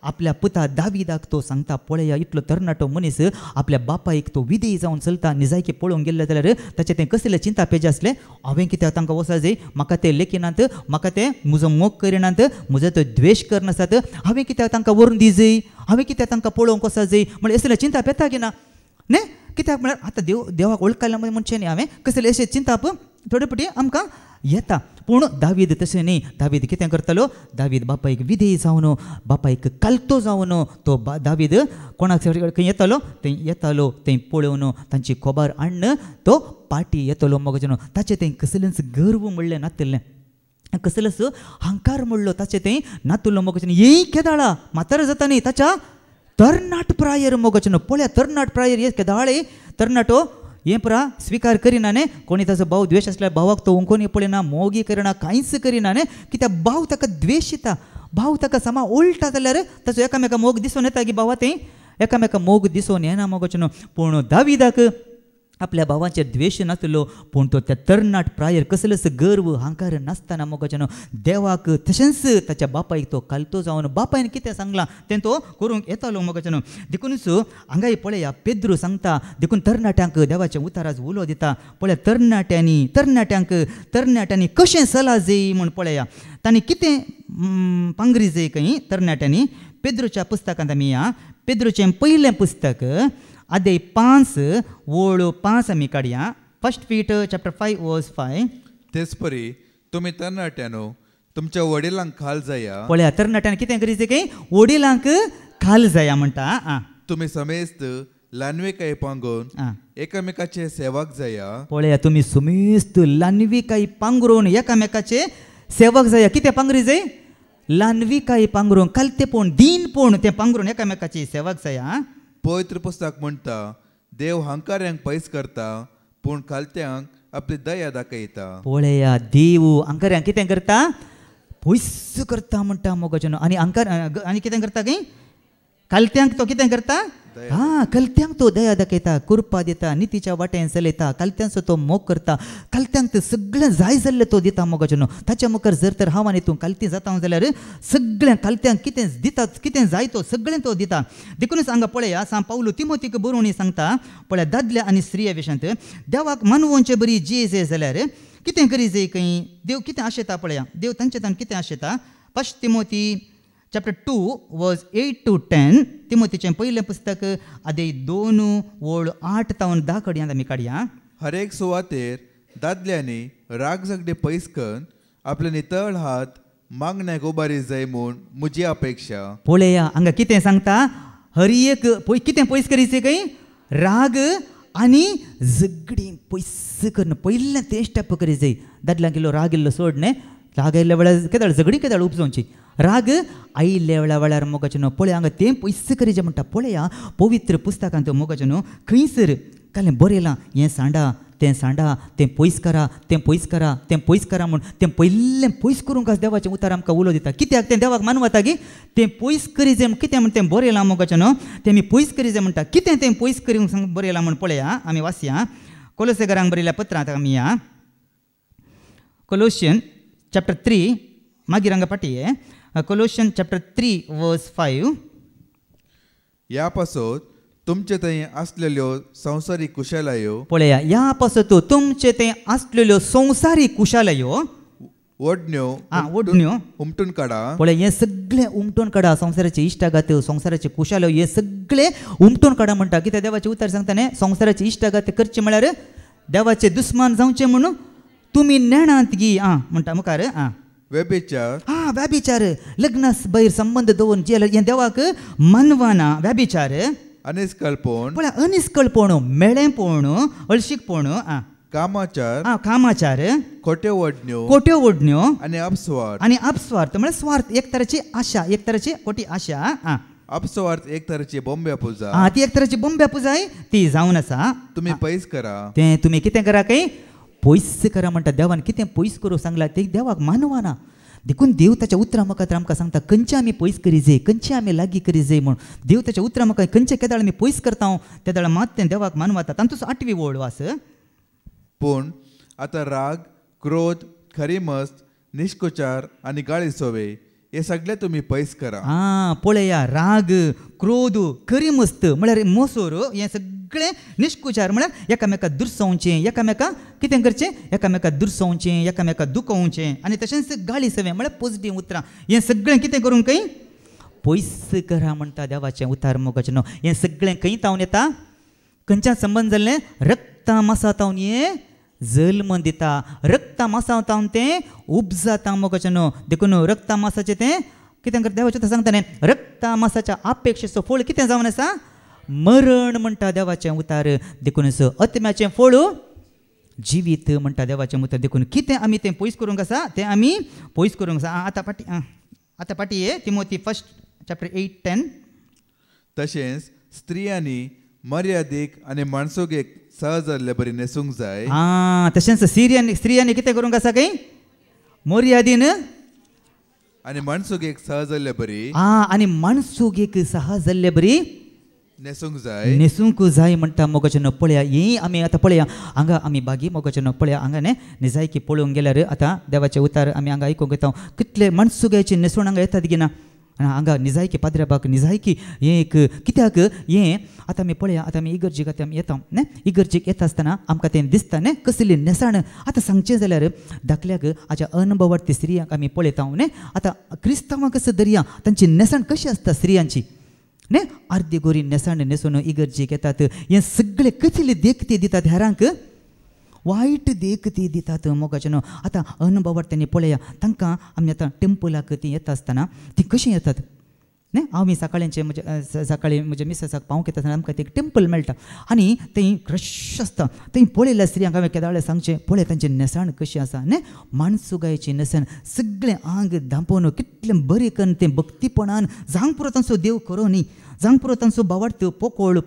A: आपल्या पुता दाविदाक तो सांगता पळया इतलो तरणाटो मनीस आपल्या बापायक तो विधेय जावन चलता निजायकी पळोवंक गेले जाल्यार ताचें तें कसलें चिंता पेज आसलें हांवें कित्याक तांकां वचूंक जाय म्हाका ते लेखिनात म्हाका ते म्हजो मोग करिनात म्हजो तो द्वेश करनासतात हांवें कित्याक तांकां व्हरून दी जाय हांवें कित्याक तांकां पळोवंक वचूंक जाय म्हळ्यार असले चिंता पेता की ना न्ही कित्याक म्हळ्यार आतां देवाक वळखल्या मनशे न्ही हांवें कसले अशें चिंताप थोडे फावटी आमकां येता पूण दावीद तशें न्ही दावीद कितें करतालो दावीद बापायक विधेय जावन बापायक कालतो जावन तो दावीद कोणाक खंय येतालो थंय येतालो थंय पळोवन तांची खबर हाडन तो पाटी येतालो मगो ताचें थंय कसलेंच गर्व म्हणलें नासलें कसलोच अहंकार म्हणलो ताचें थंय नासलो मगो येय केदाळा म्हातारो जाता न्ही ताच्या तरणाट प्रायर मोगचनो पळया तरणाट प्रायर हे केदाळे तरणाटो हें पुरा स्विकार करिना न्ही कोणी ताचो भाव द्वेश आसल्यार भावाक तो उंकोनी पळयना मोगी करिना कांयच करिना न्ही कित्याक भाव ताका द्वेशिता भाव ताका समा उलटा जाल्यार ताचो एकामेका मोग दिसून येता की भावा थंय एकामेका मोग दिसून येना मोगचनो पूण दाविदाक आपल्या भावांचेर द्वेश नासलो पूण तो त्या तरणाट प्रायर कसलोच गर्व अहंकार नासतना मोगचनो देवाक तशेंच ताच्या बापायक तो कालतो जावन बापायन कितें सांगलां तें तो करूंक येतालो मोगचनो देखूनच हांगाय पळया पेद्रू सांगता देखून तरणाट्यांक देवाच्या उताराच उलो दिता पळया तरणाट्यांनी कशें सला जाय म्हूण पळया तांणी कितें पांगरी जाय खंय तरणाट्यांनी पेद्रूच्या पुस्तकांत आमी या पेद्रूचें पयलें पुस्तक अध्याय 5 वळ 5 आमी काडया 1 Peter chapter 5 verse 5
B: तेच परी तुमी तरणाट्यानो तुमच्या वडिलांक खाल जाया
A: पळया तरणाट्यान कितें करीत काय वडिलांक खाल जाया म्हणटा
B: तुम्ही समेस्त लानवेकाय पांगून एकामेकाचे सेवक जाया
A: पळया तुमी समेस्त लानवेकाय पांगरून एकामेकाचे सेवक जाया कितें पांगरी जाय लानवेकाय पांगरून कालतेपण दिनपण ते पांगरून एकामेकाची सेवक जाया
B: पवित्र पुस्तक म्हणटा देव हंकाऱ्यांक पयस करता पूण कालत्यांक आपली दया दाखयता
A: पळया देव हंकाऱ्यांक कितें करता पयस करता म्हणटा मोगचनो आनी हंकार आनी कितें करता की कालत्यांक तो कितें करता कलत्यांक तो दया दाखयता कुरपा दिता नितीच्या वाटेन चलयता कालत्यांचो तो मोग करता कालत्यांक ते सगळें जाय जाल्लें तो दिता मोगचनो ताच्या मुखार जर तर हांव आनी तूं कालती जाता जाल्यार सगळें कालत्यांक कितें दिता कितें जाय तो सगळें तो दिता देखूनच हांगा पळया सा पावलो तिमोथीक बरोवन सांगता पळया दादल्या आनी स्त्रिया विशयांत देवाक मानवोवचें बरी जी जाय जाल्यार कितें करी जाय खंय देव कितें आशेता पळया देव तांचे तान कितें आशेता 1 तिमोथी chapter 2 verse 8 to 10 तिमोथीचें पयलें पुस्तक अध्याय 2 वळ 8 तावन 10 कडयां आमी काडया
B: हर एक सुवातेर दादल्यांनी राग झगडे पयस करून आपले नितळ हात मागण्याक उबारी जाय म्हूण म्हजी अपेक्षा
A: पळया हांगा कितें सांगता हर एक कितें पयस करीचे खंय राग आनी झगडी पयस करून पयलें तें स्टेप करी जाय दादल्यांक इल्लो राग इल्लो सोड न्ही राग आयिल्ल्या वेळार केदाळ झगडी केदाळ उपजोवची राग आयिल्ल्या वेळार मोगचनो पळया हांगा तें पयस करी जें म्हणटा पळया पवित्र पुस्तकांत मोगचनो खंयसर कालें बरयलां हें सांडा तें पयस करा तें पयस करा तें पयस करा म्हूण तें पयलें पयस करूंक देवाचें उतार आमकां उलो दिता कित्याक तें देवाक मानवता की तें पयस करी जें कितें म्हण तें बरयलां मोगचनो तें आमी पयस करी जें म्हणटा कितें तें पयस करूंक बरयलां म्हूण पळया आमी वाचया कोलोसेकारांक बरयल्या पत्रांत आमी या कोलोशियन chapter 3 मागीर हांगा पाटये कोलोशियन chapter 3 verse 5
B: ह्या पासत तुमचे थंय आसलेल्यो संवसारीक कुशलायो
A: पळया ह्या पासत तुमचे थंय आसलेल्यो संवसारीक कुशलायो
B: ओडण्यो उमटून काडा
A: पळय हे सगळें उमटून काडा संवसाराचे इश्टाघात संवसाराचे कुशलायो हे सगळें उमटून काडा म्हणटा कित्याक देवाचे उतार सांगता न्ही संवसाराचे इश्टाघात करचे म्हळ्यार देवाचे दुस्मान जावचे म्हणून तुमी नेणांत गी म्हणटा मुखार
B: व्यभिचार
A: व्याभिचार लग्नास भायर संबंध दवरून जे हें देवाक मानवाना व्याभिचार
B: अनिस्कळपण
A: पळय अनिस्कळपण मेळेपण अळशीकपण कामाचार
B: खोट्यो ओडण्यो
A: ओडण्यो
B: आनी अपस्वार्थ
A: म्हणजे स्वार्थ एक तराची आशा एक तराची खोटी आशा
B: अपस्वार्थ एक तराची बोंब्या पुजा
A: ती एक तराची बोंब्या पुजाय ती जावन आसा
B: तुम्ही पयस करा
A: तें तुमी कितें करा काय पयस करा म्हणटा देवान कितें पयस करूं सांगला ते देवाक मानवाना देखून देव ताच्या उतरां म्हाका आमकां सांगता खंयचे आमी पयस करी जाय खंयचे आमी लागीं करी जाय म्हूण देव ताच्या उतरां म्हाका खंयचे केदाळ आमी पयस करता त्या दाळ मात तें देवाक मानवता तातूंत 8वी ओळ वास
B: पूण आतां राग क्रोध खरी मस्त निश्कुचार आनी गाळी सोवे हे सगळे तुम्ही पयस करा
A: पळया राग क्रोध खरी मस्त म्हळ्यार मोसोर हे सगळें निश्कुचार म्हळ्यार एकामेका दुर्सोवचें एकामेका कितें करचें एकामेका दुर्सोवचें एकामेका दुखोवचें आनी तशेंच गाळी सवें म्हळ्यार पॉजिटीव उतरां हें सगळें कितें करूं खंय पयस करा म्हणटा देवाचें उतार मोगाचें न्हू हें सगळें खंय तावन येता खंयच्यान संबंद जाल्लें रक्ता मासा तावन हें जल्म दिता रक्ता मासा तावन तें उपजाता मोगाचें न्हू देखून रक्ता मासाचें तें कितें करता देवाचें सांगता न्ही रक्ता मासाच्या अपेक्षेचो फळ कितें जावन आसा मरण म्हणटा देवाचें उतार देखून आत्म्याचें फळ जिवीत म्हणटा देवाचें उतार देखून कितें आमी तें पयस करूंक आसा तें आमी पयस करूंक आसा आतां पाटी तिमोथी 1 चॅप्टर 8:10
B: तशेंच स्त्रियांनी मर्यादीक आनी माणसुगेक सहज जाल्ले बरी नेसूंक जाय
A: तशेंच स्त्रियांनी कितें करूंक आसा काय मर्यादीन
B: आनी माणसुगेक सहज जाल्ले बरी
A: आनी माणसुगेक सहज जाल्ले बरी
B: नेसूंक
A: जाय म्हणटा मोगाचें न्हू पळया ही आमी आतां पळया हांगा आमी बागी मोगाचें न्हू पळया हांगा न्ही निजायकी पळोवंक गेल्यार आतां देवाचे उतार आमी हांगा आयकूंक येता कितले माणसुग्याची नेसूण हांगा येतात गी ना हांगा निजायकी पाद्र्याबाक निजायकी हें एक कित्याक हें आतां आमी पळया आतां आमी इगर्जेक आतां आमी येता न्ही इगर्जेक येता आसतना आमकां तें दिसता न्ही कसली नेसाण आतां सांगचें जाल्यार दाखल्याक हाच्या अनुभवार ती स्त्रियांक आमी पळयता न्ही आतां क्रिस्तांवां कसं दर्या तांची नेसाण कशी आसता स्त्रियांची न्ही अर्दी गोरी नेसाण नेसून इगर्जेक येतात हें सगळें कसली देख ती दितात हेरांक वायट देख ती दितात मोगाचें न्हू आतां अनुभवार तेणी पळया तांकां आमी आतां टेंपलाक ती येता आसतना ती कशीं येतात न्ही हांव सकाळींचे म्हणजे सकाळी म्हज्या मिसेसाक पावूंक येता आसतना आमकां ते टेंपल मेळटा आनी थंय रश आसता थंय पळयल्या स्त्रियांक हांवें केदाळे सांगचें पळय तांची नेसाण कशी आसा न्ही माणसुगायेची नेसाण सगळें आंग धांपोवन कितलें बरें करून तें भक्तीपणान जावंक पुरो तांचो देव करो न्ही जावंक पुरो तांचो बावार्थ पोकोळ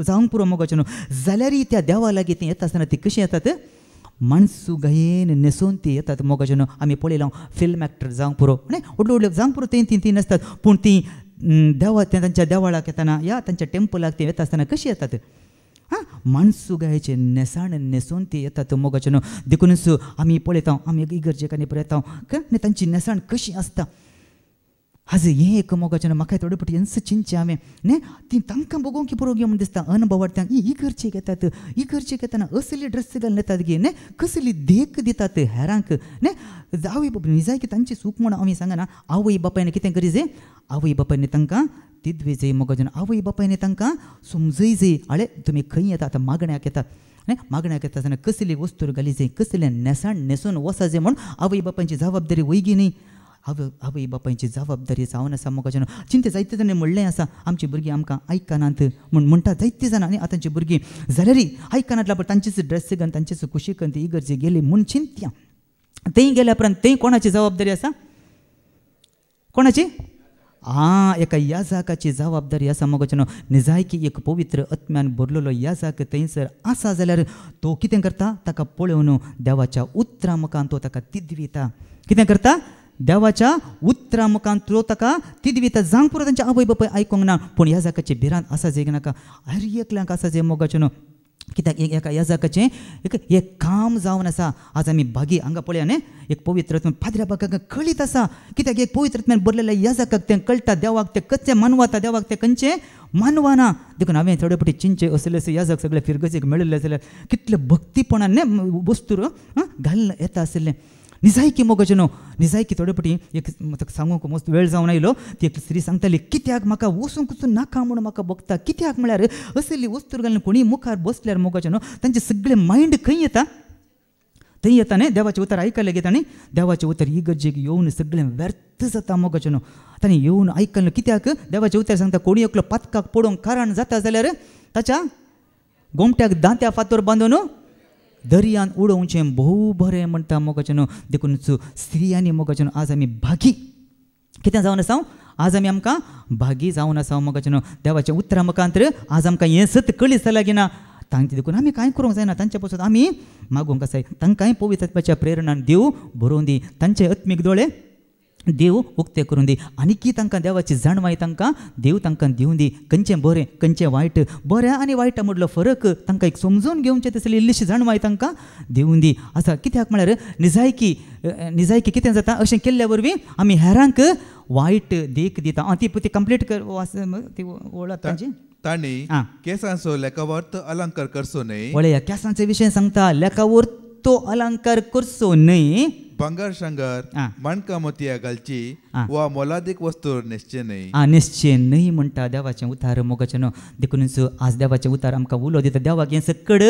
A: जावंक पुरो मोगाचें न्हू जाल्यारय त्या देवा लागीं ती येता आसतना ती कशी येतात माणसुगायेन नेसून ती येतात मोगाचें न्हू आमी पळयलां फिल्म एक्टर जावंक पुरो न्ही व्हडल्यो जावंक पुरो ती नासतात पूण ती देवा तांच्या देवाळाक येताना या तांच्या टेंपलाक ते येता आसतना कशी येतात माणसुगायेचे नेसाण नेसून ती येतात मोगाचें न्हू देखूनच आमी पळयता आमी इगर्जेक आनी पळयता तांची नेसाण कशी आसता आज हें एक मोगाचें न्हू म्हाका थोडे फावटी हेंच चिंतचें हांवें न्ही ती तांकां बघूंक पुरो गे म्हूण दिसता अनुभवार इगर्जेक येतात इगर्जेक येताना असली ड्रेस घालून येतात गे न्ही कसली देख दितात हेरांक न्ही आवय बापूय निजाय की तांची सूख म्हूण आमी सांगना आवय बापायन कितें करी जाय आवय बापायनी तांकां दिदवे जाय मोगाचें आवय बापायनी तांकां समजय जाय आळे तुमी खंय येता आतां मागण्याक येतात न्ही मागण्याक येता आसतना कसली वस्तू घाली जाय कसलें नेसाण नेसून वसा जाय म्हूण आवय बापायची जबाबदारी वयगी न्ही आवय बापायची जबाबदारी जावन आसा मोगाचें चिंते जायते जाणांनी म्हणलें आसा आमची भुरगीं आमकां आयकनात म्हूण म्हणटा जायते जाणां आनी आतांची भुरगीं जाल्यारय आयकनात पूण तांचीच ड्रेस घालून तांचीच खुशी करून ती इगर्जेक गेली म्हूण चिंत्या थंय गेल्या उपरांत थंय कोणाची जबाबदारी आसा कोणाची एका याजाकाची जबाबदारी आसा मोगाचें निजायकी एक पवित्र आत्म्यान भरलेलो याजाक थंयसर आसा जाल्यार तो कितें करता ताका पळोवन देवाच्या उतरां मुखान तो ताका तिदविता कितें करता देवाच्या उतरां मुखान तो ताका तिदविता जावंक पुरो तांच्या आवय बापाय आयकूंक ना पूण याजाकाचे भिरांत आसा जाय नाका हर एकल्यांक आसा जाय मोगाचें कित्याक एका याजाकाचें एक काम जावन आसा आज आमी बागी हांगा पळया न्ही एक पवित्र पाद्र्या बागाक कळीत आसा कित्याक एक पवित्र भरलेल्या याजाकाक तें कळटा देवाक तें कशें मानवाता देवाक तें खंयचें मानवाना देखून हांवें थोडे फावटी चिंचे असले याजाक सगळे फिरगसीक मेळिल्ले जाल्यार कितले भक्तीपणान न्ही वस्तू घालून येता आसलें निजायकी मोगाचें निजायकी थोडे फावटी एक सांगूंक मस्त वेळ जावन आयलो ती एक स्त्री सांगताली कित्याक म्हाका वचूंक वचून नाका म्हणून म्हाका बघता कित्याक म्हळ्यार असली वस्तू घालून कोणी मुखार बसल्यार मोगाचें तांचे सगळें मायंड खंय येता थंय येता न्ही देवाचें उतर आयकलें गे तांणी देवाचें उतर इगर्जेक येवन सगळें व्यर्थ जाता मोगाचें न्हू तांणी येवन आयकलें कित्याक देवाचें उतर सांगता कोणी एकलो पातकाक पडोवंक कारण जाता जाल्यार ताच्या गोमट्याक दांत्या फातर बांदून दर्यान उडोवचें भोव बरें म्हणटा मोगाचें न्हू देखून स्त्रियांनी मोगाचें न्हू आज आमी भागी कितें जावन आसा आज आमी आमकां भागी जावन आसा मोगाचें न्हू देवाच्या उतरा मुखांतर आज आमकां हें सत कळीत जालां की ना तांचे देखून आमी कांय करूंक जायना तांचे पासून आमी मागूंक आसाय तांकांय पवित्र आत्म्याच्या प्रेरणान देव बरोवन दी तांचे आत्मीक दोळे देव उक्ते करून दी आनी तांकां देवाची जाणवाय तांकां देव तांकां दिवन दी खंयचें बरें खंयचें वायट बरें आनी वायटा मदलो फरक तांकां एक समजून घेवचें तसली इल्लीशी जाणवाय तांकां दिवन दी आसा कित्याक म्हळ्यार निजायकी कितें जाता अशें केल्ल्या वरवीं आमी हेरांक वायट देख दिता ती कंप्लीट कर ती वळख तांची
B: तांणी केसांचो लेखावर्थ अलंकार करचो न्हय
A: वळया केसांचे विशय सांगता लेखावर्थ अलंकार करचो न्हय
B: बंगार शांगार माणका मोतयां घालची वा मोलादीक वस्तू निश्चय न्हय
A: निश्चय न्हय म्हणटा देवाचें उतार मोगाचें न्हू देखूनच आज देवाचें उतार आमकां उलो दिता देवाक हें सक्कड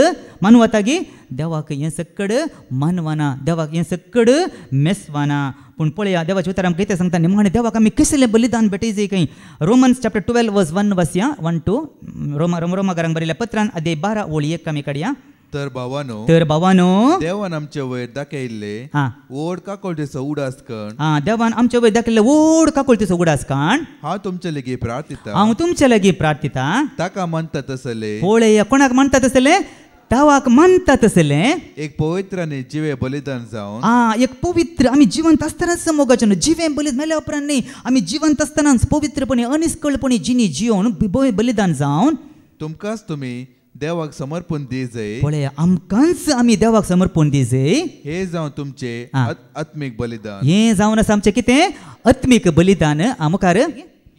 A: मानवता गी देवाक हें सक्कड मानवाना देवाक हें सक्कड मेसवाना पूण पळया देवाचें उतार आमकां कितें सांगता निमाणें देवाक आमी कसलें बलिदान भेटयचें खंय रोमन्स चॅप्टर 12 वर्स 1 वाचया 1-2 रोमाकारांक बरयल्या पत्रान अध्याय 12 ओळी 1 आमी काडया
B: तर भावानो देवान आमचे वयर दाखयल्ले ओड काकोळटेचो उडास कण
A: देवान आमचे वयर दाखयल्ले ओड काकोळटेचो उडास कण
B: हांव तुमचे लागीं प्रार्थिता
A: हांव तुमचे लागीं प्रार्थिता
B: ताका म्हणटा तसले
A: पळया कोणाक म्हणटा तसले देवाक म्हणटा तसले
B: एक पवित्र आनी जिवे बलिदान जावन
A: एक पवित्र आमी जिवंत आसतनाच मोगाचें न्हू जिवे बलिदान मेल्या उपरांत न्ही आमी जिवंत आसतनाच पवित्रपणी अनिस्कळपणी जिणी जिवन बलिदान जावन
B: तुमकांच तुमी देवाक समर्पण दिजय
A: पळया आमकांच आमी देवाक समर्पण दिजय
B: हे जावन तुमचे आत्मीक बलिदान
A: हे जावन आसा आमचें कितें आत्मीक बलिदान मुखार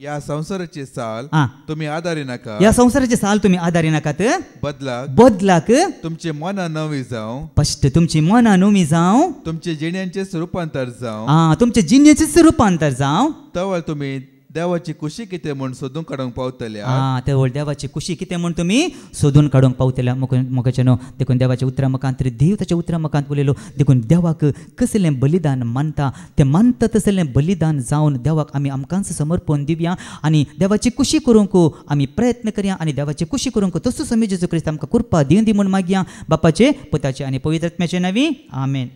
B: या संसाराची साल तुम्ही आदारी नाका
A: या संसाराची साल तुम्ही आदारी नाकात बदलाक
B: तुमचे मना नवी जावं
A: फस्ट तुमची मना नवी जावं
B: तुमचे जिण्यांचे रूपांतर जावं
A: तुमचे जिण्यांचे रूपांतर जावं
B: तवळ तुम्ही देवाची खुशी कितें म्हूण सोदून काडूंक पावतल्या
A: ते देवाची खुशी कितें म्हूण तुमी सोदून काडूंक पावतल्या मोगाचें न्हू देखून देवाच्या उतरा मुखांतर देव ताच्या उतरा मुखांत उलयलो देखून देवाक कसलें बलिदान मानता तें मानता तसलें बलिदान जावन देवाक आमी आमकांच समर्पण दिवया आनी देवाची खुशी करूंक आमी प्रयत्न करया आनी देवाची खुशी करूंक तसो आमी जेजू क्रिस्त आमकां कृपा दिवन दी म्हूण मागया बापाचे पुताचे आनी पवित्र आत्म्याचे नांवी आमेन.